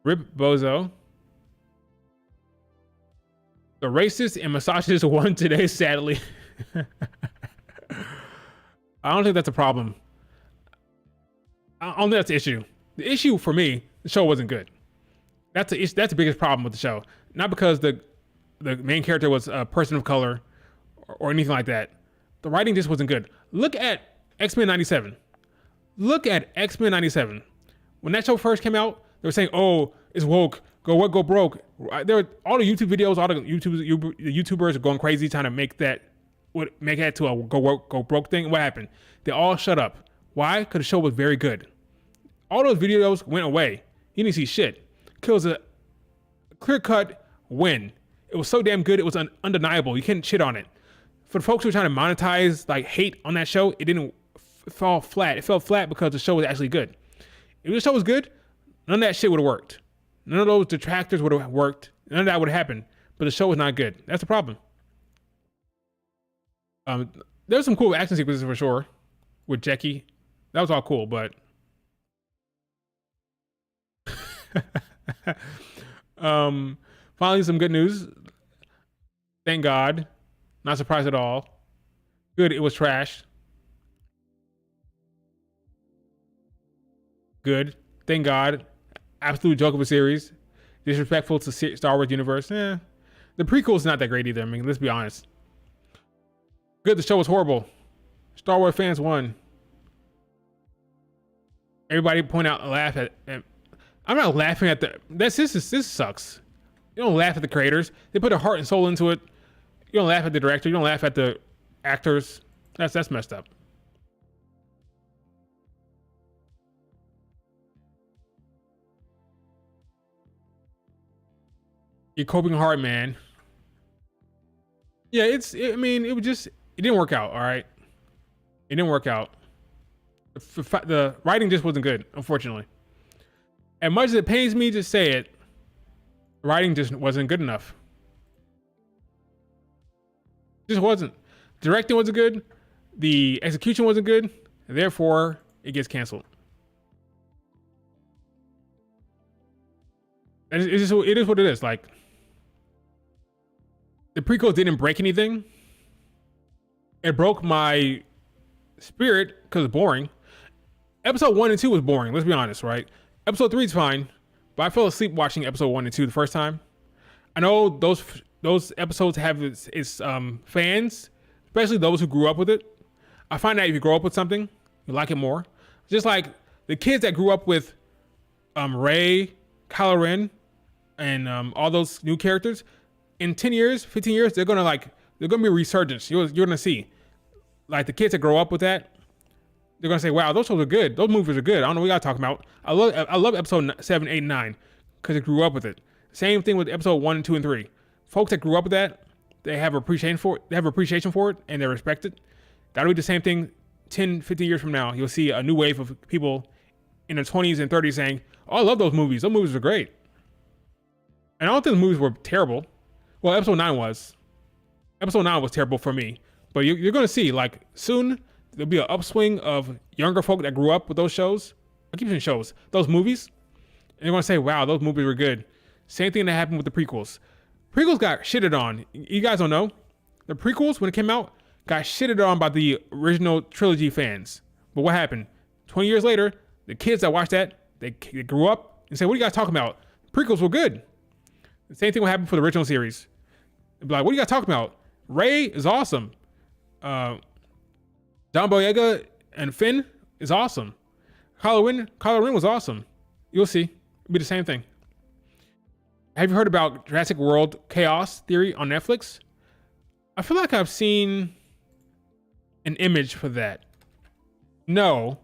Speaker 1: Rip Bozo. The racist and misogynist won today, sadly. I don't think that's a problem. I don't think that's the issue. The issue for me, the show wasn't good. That's the biggest problem with the show. Not because the main character was a person of color or anything like that. The writing just wasn't good. Look at X-Men 97. Look at X-Men 97. When that show first came out, they were saying, "Oh, it's woke. Go broke." There were all the YouTube videos, all the YouTubers are going crazy trying to make that to a go broke thing. What happened? They all shut up. Why? Because the show was very good. All those videos went away. You didn't see shit. It was a clear-cut win. It was so damn good. It was undeniable. You couldn't shit on it. For the folks who were trying to monetize like hate on that show, it didn't fall flat. It fell flat because the show was actually good. If the show was good, none of that shit would have worked. None of those detractors would have worked. None of that would have happened. But the show was not good. That's the problem. There was some cool action sequences for sure with Jackie. That was all cool, but finally some good news. Thank God. Not surprised at all. Good, it was trash. Good. Thank God. Absolute joke of a series. Disrespectful to Star Wars universe. The prequel's not that great either. I mean, let's be honest. Good, the show was horrible. Star Wars fans won. Everybody point out and laugh at. I'm not laughing at this sucks. You don't laugh at the creators. They put their heart and soul into it. You don't laugh at the director. You don't laugh at the actors. That's messed up. You're coping hard, man. Yeah, it didn't work out. All right, it didn't work out. The writing just wasn't good, unfortunately. As much as it pains me to say it, the writing just wasn't good enough. Just wasn't. Directing wasn't good. The execution wasn't good. Therefore, it gets canceled. It is what it is. Like, the prequel didn't break anything. It broke my spirit because it's boring. Episode 1 and 2 was boring. Let's be honest, right? Episode 3 is fine, but I fell asleep watching episode 1 and 2 the first time. I know those episodes have its fans, especially those who grew up with it. I find that if you grow up with something, you like it more. Just like the kids that grew up with Rey, Kylo Ren, and all those new characters, in 10 years, 15 years, they're gonna be a resurgence. You're gonna see, like, the kids that grow up with that, they're gonna say, "Wow, those shows are good. Those movies are good." I don't know what y'all talking about. I love episode 7, 8, and 9 because they grew up with it. Same thing with episode 1, 2, and 3. Folks that grew up with that, they have appreciation for it. They have appreciation for it, and they respect it. That'll be the same thing 10, 15 years from now. You'll see a new wave of people in their 20s and 30s saying, "Oh, I love those movies. Those movies are great." And I don't think the movies were terrible. Well, episode 9 was. Episode 9 was terrible for me. But you're going to see, like, soon there'll be an upswing of younger folk that grew up with those shows. I keep saying shows. Those movies. And they're going to say, "Wow, those movies were good." Same thing that happened with the prequels. Prequels got shitted on. You guys don't know. The prequels, when it came out, got shitted on by the original trilogy fans. But what happened? 20 years later, the kids that watched that, they grew up and said, "What are you guys talking about? Prequels were good." The same thing will happen for the original series. They'll be like, "What are you guys talking about? Rey is awesome. John Boyega and Finn is awesome. Kylo Ren was awesome." You'll see. It'll be the same thing. Have you heard about Jurassic World Chaos Theory on Netflix? I feel like I've seen an image for that. No,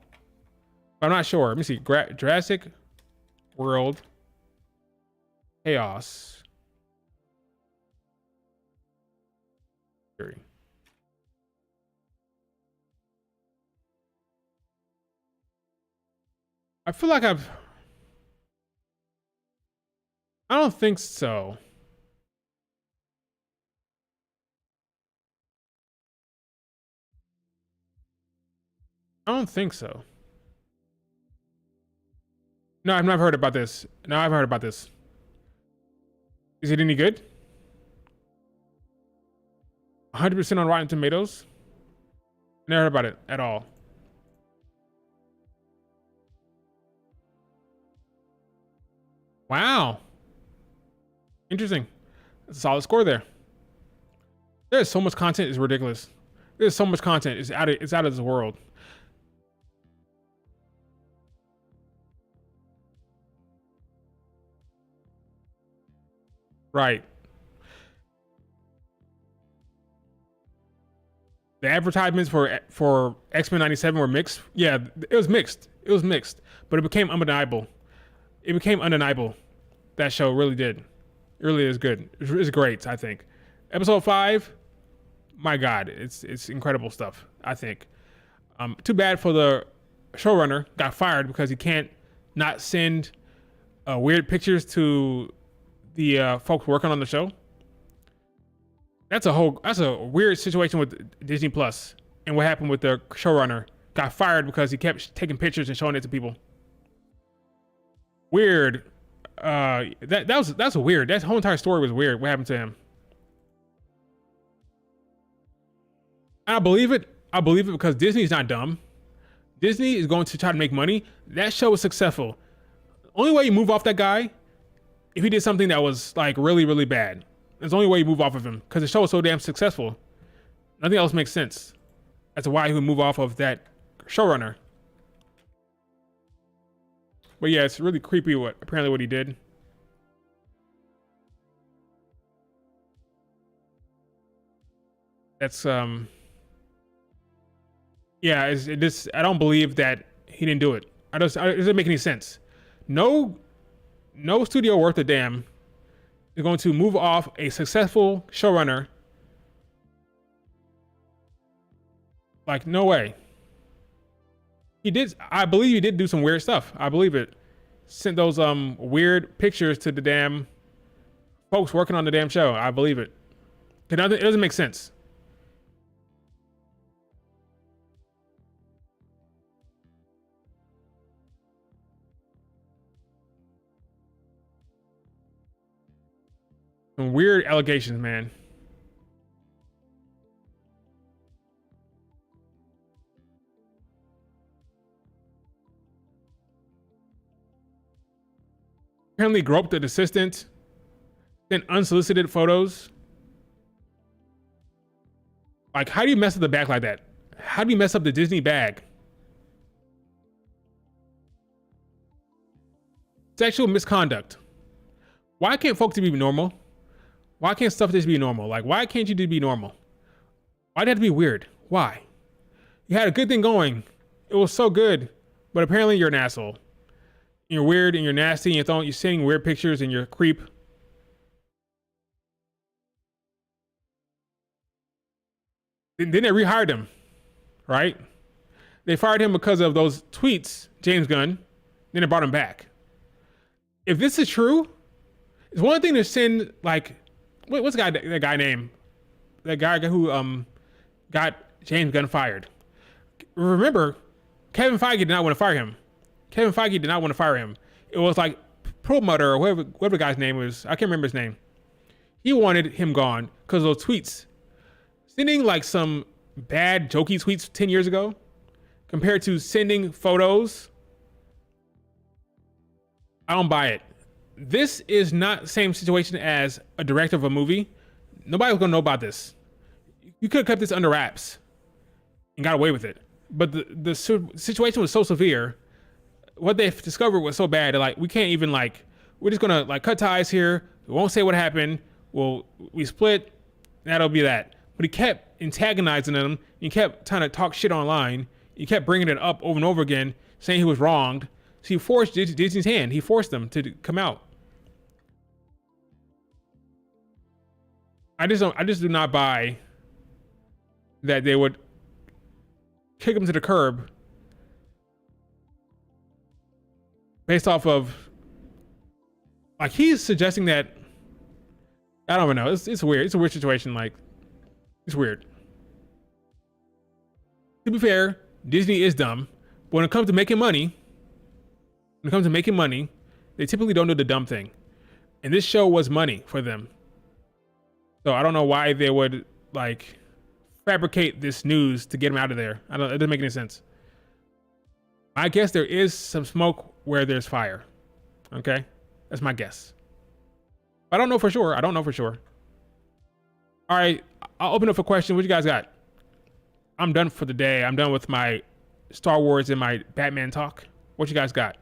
Speaker 1: but I'm not sure. Let me see. Jurassic World Chaos Theory. I feel like I don't think so. I don't think so. No, I've never heard about this. No, I've heard about this. Is it any good? 100% on Rotten Tomatoes? Never heard about it at all. Wow. Interesting. That's a solid score there. There's so much content, it's ridiculous. There's so much content, it's out of this world. Right. The advertisements for X-Men '97 were mixed. Yeah, it was mixed. It was mixed, but it became undeniable. It became undeniable. That show really did. It really is good. It's great, I think. Episode 5, my God, it's incredible stuff, I think. Too bad for the showrunner, got fired because he can't not send weird pictures to the folks working on the show. That's a weird situation with Disney Plus, and what happened with the showrunner, got fired because he kept taking pictures and showing it to people. Weird. That's weird. That whole entire story was weird. What happened to him? And I believe it. I believe it because Disney's not dumb. Disney is going to try to make money. That show was successful. Only way you move off that guy, if he did something that was like really, really bad. That's the only way you move off of him because the show was so damn successful. Nothing else makes sense as to why he would move off of that showrunner. But yeah, it's really creepy what he did. That's yeah, I don't believe that he didn't do it. It doesn't make any sense. No studio worth a damn is going to move off a successful showrunner. Like, no way. I believe he did do some weird stuff. I believe it. Sent those weird pictures to the damn folks working on the damn show. I believe it. It doesn't make sense. Some weird allegations, man. Apparently groped an assistant, sent unsolicited photos. Like, how do you mess up the bag like that? How do you mess up the Disney bag? Sexual misconduct. Why can't folks be normal? Why can't stuff just be normal? Like, why can't you just be normal? Why'd it have to be weird? Why? You had a good thing going. It was so good, but apparently you're an asshole. You're weird and you're nasty and you're sending weird pictures and you're a creep. Then they rehired him, right? They fired him because of those tweets, James Gunn. Then they brought him back. If this is true, it's one thing to send like, what's that guy name? That guy who got James Gunn fired. Remember, Kevin Feige did not want to fire him. Kevin Feige did not want to fire him. It was like Promoter or whoever the guy's name was. I can't remember his name. He wanted him gone because of those tweets. Sending like some bad jokey tweets 10 years ago compared to sending photos. I don't buy it. This is not the same situation as a director of a movie. Nobody was gonna know about this. You could have kept this under wraps and got away with it. But the situation was so severe. What they discovered was so bad that like we can't even like, we're just gonna like cut ties here. We won't say what happened. We split. That'll be that. But he kept antagonizing them. He kept trying to talk shit online. He kept bringing it up over and over again, saying he was wronged. So he forced Disney's hand. He forced them to come out. I just do not buy that they would kick him to the curb based off of like he's suggesting that I don't even know. It's weird. It's a weird situation. Like it's weird. To be fair, Disney is dumb, but when it comes to making money, When it comes to making money, they typically don't do the dumb thing. And this show was money for them. So I don't know why they would like fabricate this news to get them out of there. It doesn't make any sense. I guess there is some smoke where there's fire. Okay? That's my guess. I don't know for sure. All right, I'll open up for questions. What you guys got? I'm done for the day. I'm done with my Star Wars and my Batman talk. What you guys got?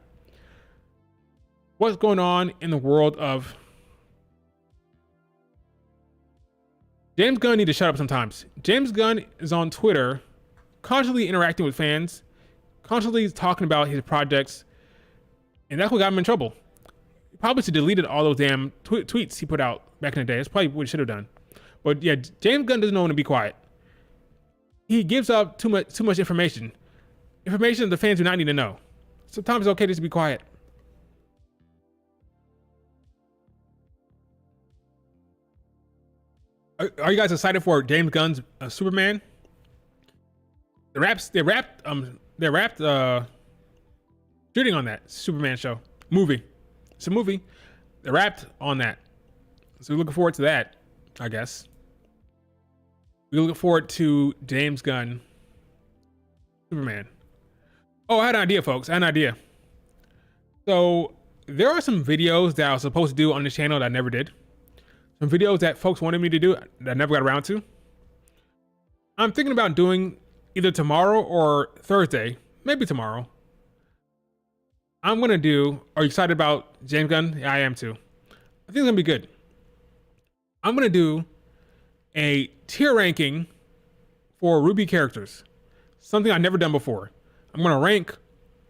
Speaker 1: What's going on in the world of... James Gunn need to shut up sometimes. James Gunn is on Twitter, constantly interacting with fans, constantly talking about his projects, and that's what got him in trouble. He probably should have deleted all those damn tweets he put out back in the day. That's probably what he should have done. But yeah, James Gunn doesn't know when to be quiet. He gives up too much information. Information the fans do not need to know. Sometimes it's okay just to be quiet. Are you guys excited for James Gunn's Superman? They wrapped shooting on that Superman movie. It's a movie. They wrapped on that. So we're looking forward to that, I guess. We're looking forward to James Gunn Superman. Oh, I had an idea, folks. So there are some videos that I was supposed to do on this channel that I never did. Some videos that folks wanted me to do that I never got around to. I'm thinking about doing either tomorrow or Thursday, maybe tomorrow. Are you excited about James Gunn? Yeah, I am too. I think it's gonna be good. I'm gonna do a tier ranking for RWBY characters. Something I've never done before. I'm gonna rank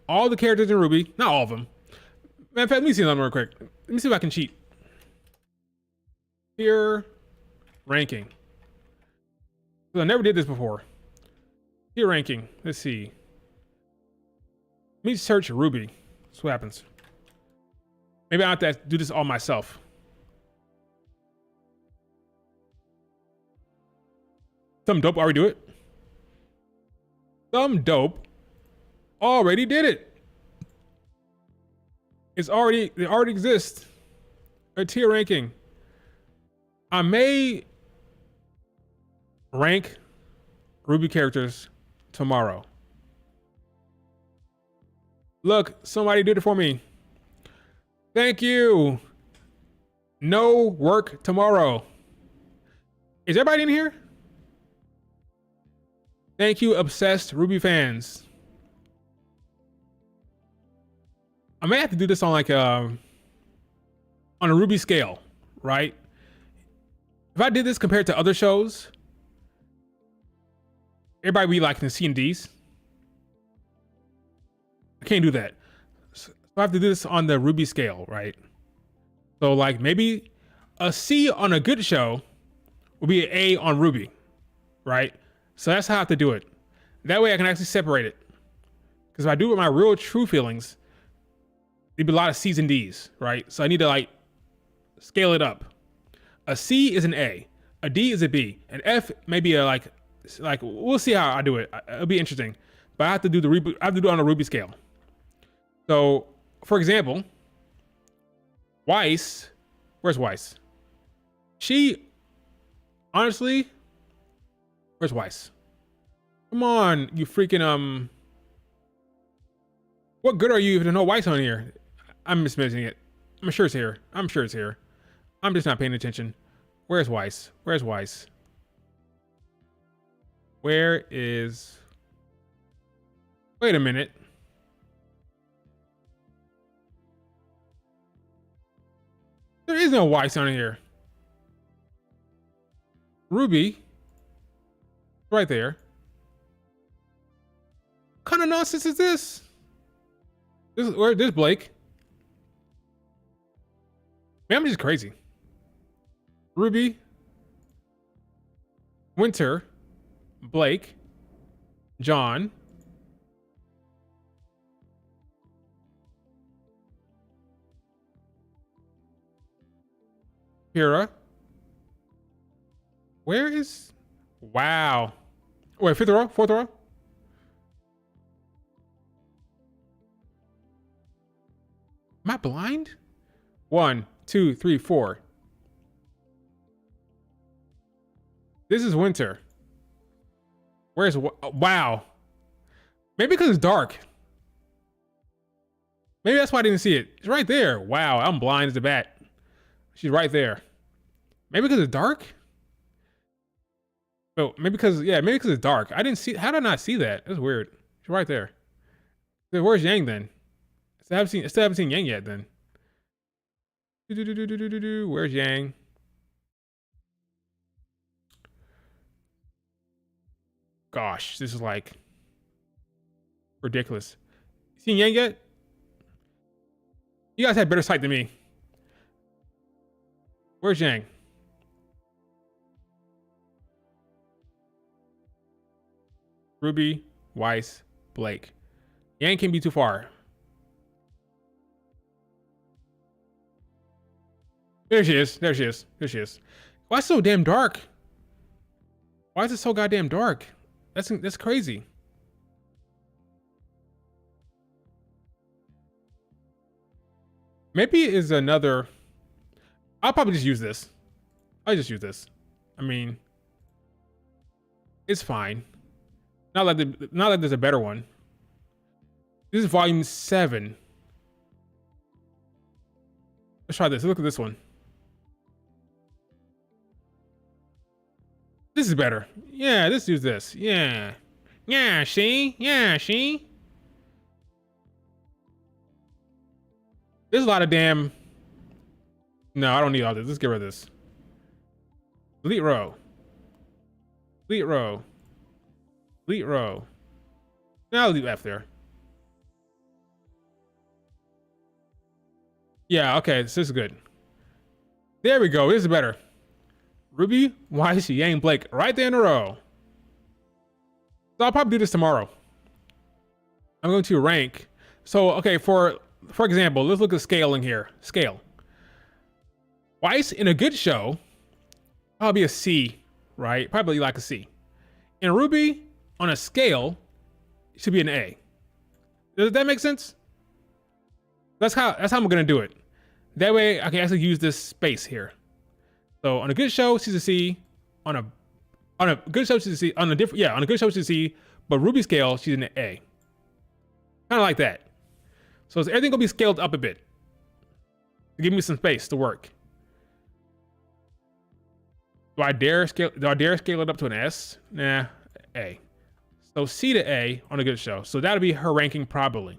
Speaker 1: all the characters in RWBY, not all of them. In fact, let me see them real quick. Let me see if I can cheat. Tier ranking. So I never did this before. Tier ranking. Let's see. Let me search RWBY. That's what happens. Maybe I have to do this all myself. Some dope already do it. Some dope already did it. It already exists. A tier ranking. I may rank RWBY characters tomorrow. Look, somebody did it for me. Thank you. No work tomorrow. Is everybody in here? Thank you, obsessed RWBY fans. I may have to do this on on a RWBY scale, right? If I did this compared to other shows, everybody would be liking the C and Ds. I can't do that. So I have to do this on the RWBY scale, right? So like maybe a C on a good show will be an A on RWBY, right? So that's how I have to do it. That way I can actually separate it. Because if I do it with my real true feelings, there'd be a lot of C's and D's, right? So I need to like scale it up. A C is an A, a D is a B, an F maybe a like we'll see how I do it. It'll be interesting, but I have to do it on a RWBY scale. So, for example, Weiss, where's Weiss? Honestly, where's Weiss? Come on, you freaking what good are you if there's no Weiss on here? I'm mismissing it. I'm sure it's here. I'm just not paying attention. Where's Weiss? Where is... Wait a minute. There is no Weiss on here. RWBY. Right there. What kind of nonsense is this? This Blake. Man, I'm just crazy. RWBY, Winter, Blake, John, Kira. Where is... Wow. Wait, fourth row? Am I blind? 1, 2, 3, 4. This is winter. Where's wow? Maybe because it's dark. Maybe that's why I didn't see it. It's right there. Wow, I'm blind as a bat. She's right there. Maybe because it's dark. Oh, maybe because it's dark. I didn't see. How did I not see that? That's weird. She's right there. Where's Yang then? I still haven't seen Yang yet. Then. Where's Yang? Gosh, this is like ridiculous. Seen Yang yet? You guys have better sight than me. Where's Yang? Ruby, Weiss, Blake. Yang can't be too far. There she is. There she is. There she is. Why is it so damn dark? Why is it so goddamn dark? That's crazy. Maybe it is another. I'll probably just use this. I'll just use this. I mean, it's fine. Not like there's a better one. This is volume 7. Let's try this. Look at this one. This is better. Yeah, let's use this. Yeah. Yeah, see? Yeah, see? There's a lot of damn... No, I don't need all this. Let's get rid of this. Delete row. Delete row. Delete row. Now I'll leave F there. Yeah, okay, this is good. There we go. This is better. Ruby, Weiss, Yang, Blake, right there in a row. So I'll probably do this tomorrow. I'm going to rank. So, okay, for example, let's look at scaling here. Scale. Weiss in a good show, probably a C, right? Probably like a C. And Ruby on a scale should be an A. Does that make sense? That's how I'm gonna do it. That way I can actually use this space here. So on a good show, she's a C. On a good show, she's a C. On a good show, she's a C. But Ruby scale, she's an A. Kind of like that. So everything will be scaled up a bit to give me some space to work. Do I dare scale it up to an S? Nah, A. So C to A on a good show. So that'll be her ranking probably.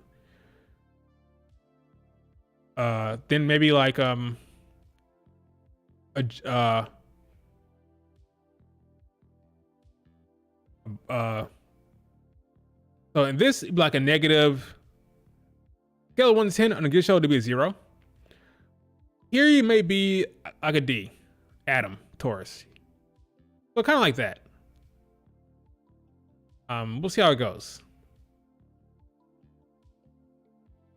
Speaker 1: Then maybe like so in this it'd be like a negative scale of 1 to 10 on a good show to be a 0. Here you may be like a D, Adam, Taurus. So kind of like that. We'll see how it goes.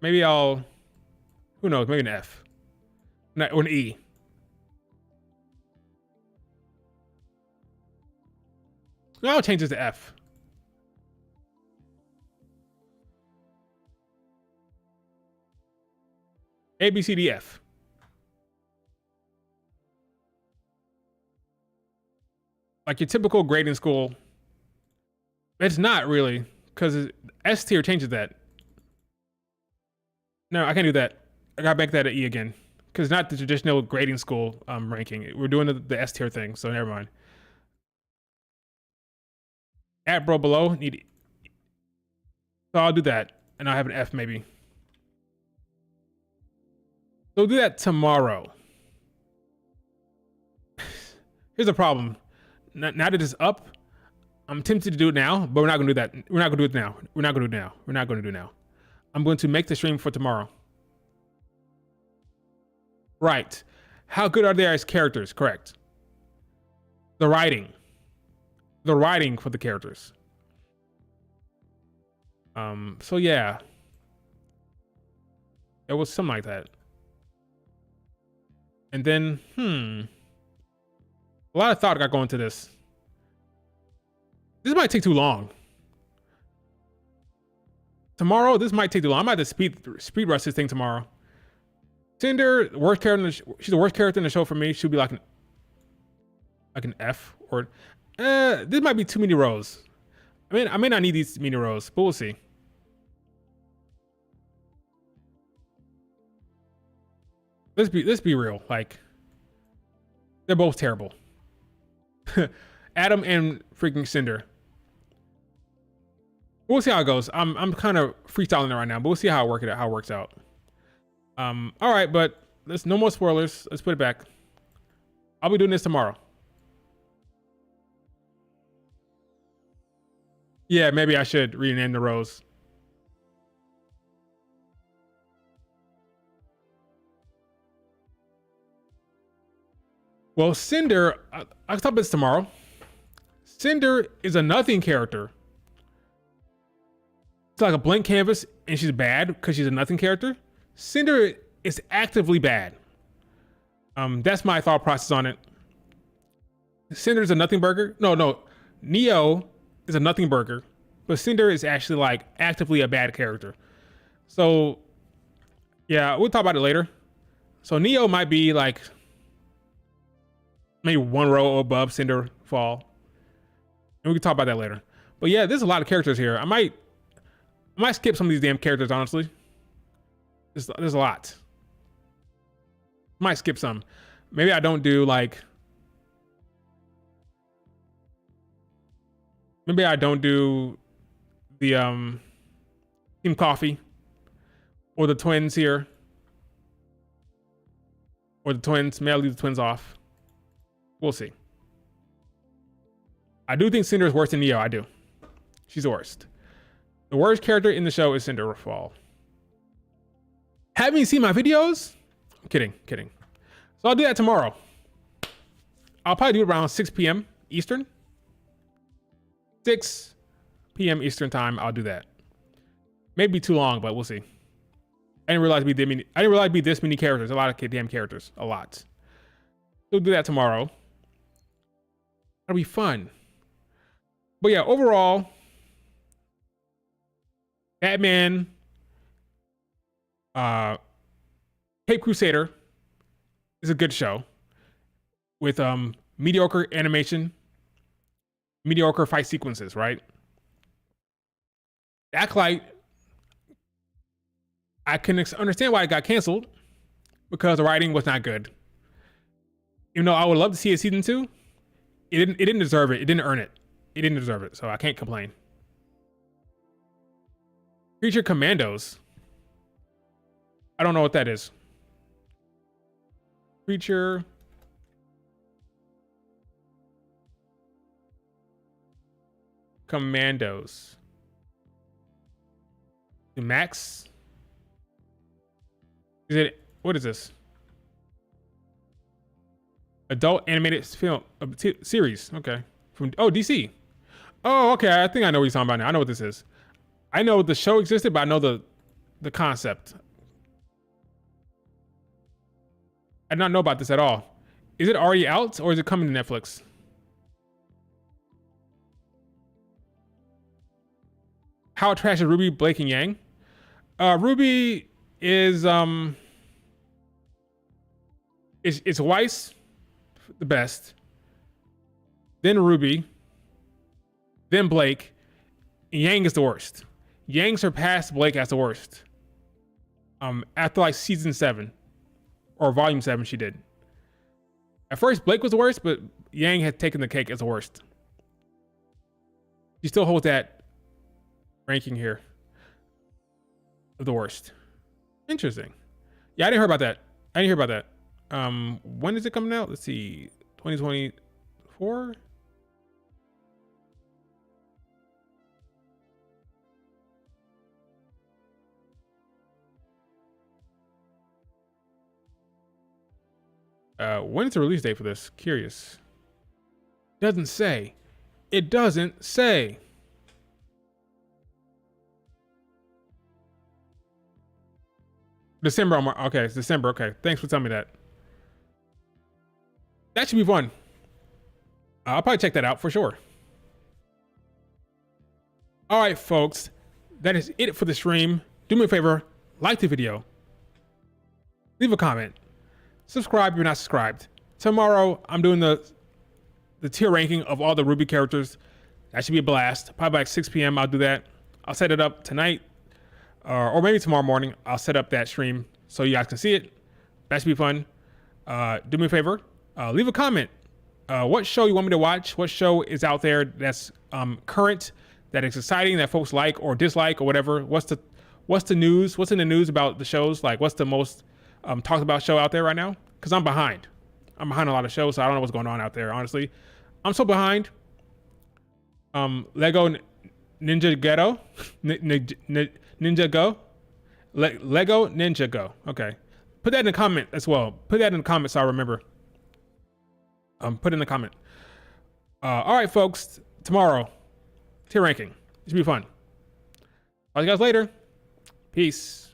Speaker 1: Maybe who knows, maybe an F. Or an E. No, I'll change this to F. A, B, C, D, F. Like your typical grading school. It's not really, because S tier changes that. No, I can't do that. I got back that to E again, because not the traditional grading school ranking. We're doing the S tier thing, so never mind. At bro below need. So I'll do that, and I'll have an F maybe. So we'll do that tomorrow. Here's the problem. Now that it's up, I'm tempted to do it now, but we're not gonna do that. We're not gonna do it now. We're not gonna do it now. We're not gonna do it now. I'm going to make the stream for tomorrow. Right. How good are they as characters? Correct. The writing. The writing for the characters. So yeah. It was something like that. And then, a lot of thought got going to this. This might take too long. Tomorrow, this might take too long. I might have to speed rush this thing tomorrow. Cinder, worst character. She's the worst character in the show for me. She'll be like an F or. This might be too many rows. I may not need these many rows, but we'll see. Let's be real. Like, they're both terrible. Adam and freaking Cinder. We'll see how it goes. I'm kind of freestyling it right now, but we'll see how it works out. All right, but let's no more spoilers. Let's put it back. I'll be doing this tomorrow. Yeah, maybe I should rename the rows. Well, Cinder, I'll talk about this tomorrow. Cinder is a nothing character. It's like a blank canvas, and she's bad because she's a nothing character. Cinder is actively bad. That's my thought process on it. Cinder is a nothing burger. No. Neo is a nothing burger, but Cinder is actually like actively a bad character. So, yeah, we'll talk about it later. So Neo might be like maybe one row above Cinder fall, and we can talk about that later. But yeah, there's a lot of characters here. I might skip some of these damn characters, honestly. There's a lot. Might skip some. Maybe I don't do like. Maybe I don't do the Team Coffee or the twins here. Or the twins. Maybe I'll leave the twins off. We'll see. I do think Cinder is worse than Neo. I do. She's the worst. The worst character in the show is Cinder Fall. Haven't you seen my videos? I'm kidding. So I'll do that tomorrow. I'll probably do it around 6 p.m. Eastern. 6 p.m. Eastern time, I'll do that. Maybe too long, but we'll see. I didn't realize it'd be this many characters. A lot of damn characters. A lot. We'll do that tomorrow. That'll be fun. But yeah, overall, Batman, Cape Crusader is a good show with mediocre animation, mediocre fight sequences, right? Acolyte, I can understand why it got canceled because the writing was not good. Even though I would love to see a season 2, it didn't deserve it. It didn't earn it. It didn't deserve it, so I can't complain. Creature Commandos. I don't know what that is. Creature Commandos. Max? What is this? Adult animated film series. Okay. From DC. Oh, okay. I think I know what you're talking about now. I know what this is. I know the show existed, but I know the concept. I did not know about this at all. Is it already out or is it coming to Netflix? How trash is Ruby, Blake, and Yang? Ruby is it's Weiss, the best. Then Ruby. Then Blake. And Yang is the worst. Yang surpassed Blake as the worst. After like season 7 or volume 7, she did. At first, Blake was the worst, but Yang had taken the cake as the worst. She still holds that ranking here of the worst. Interesting. Yeah, I didn't hear about that. When is it coming out? Let's see. 2024? When is the release date for this? Curious. Doesn't say. It doesn't say. December. Okay, it's December. Okay, thanks for telling me that. That should be fun. I'll probably check that out for sure. All right, folks. That is it for the stream. Do me a favor. Like the video. leave a comment, subscribe if you're not subscribed. Tomorrow I'm doing the tier ranking of all the RWBY characters. That should be a blast. Probably like 6 p.m. I'll do that. I'll set it up tonight, or maybe tomorrow morning. I'll set up that stream so you guys can see it. That should be fun. Do me a favor, leave a comment. What show you want me to watch? What show is out there that's current, that is exciting, that folks like or dislike or whatever? What's the news? What's in the news about the shows? Like, what's the most talked about show out there right now? Because I'm behind. I'm behind a lot of shows, so I don't know what's going on out there, honestly. I'm so behind. Lego Ninja Ghetto. Ninja Go. Lego Ninja Go. Okay. Put that in the comment as well. Put that in the comments so I remember. Put in the comment. All right, folks. Tomorrow, tier ranking. It should be fun. Talk to you guys later. Peace.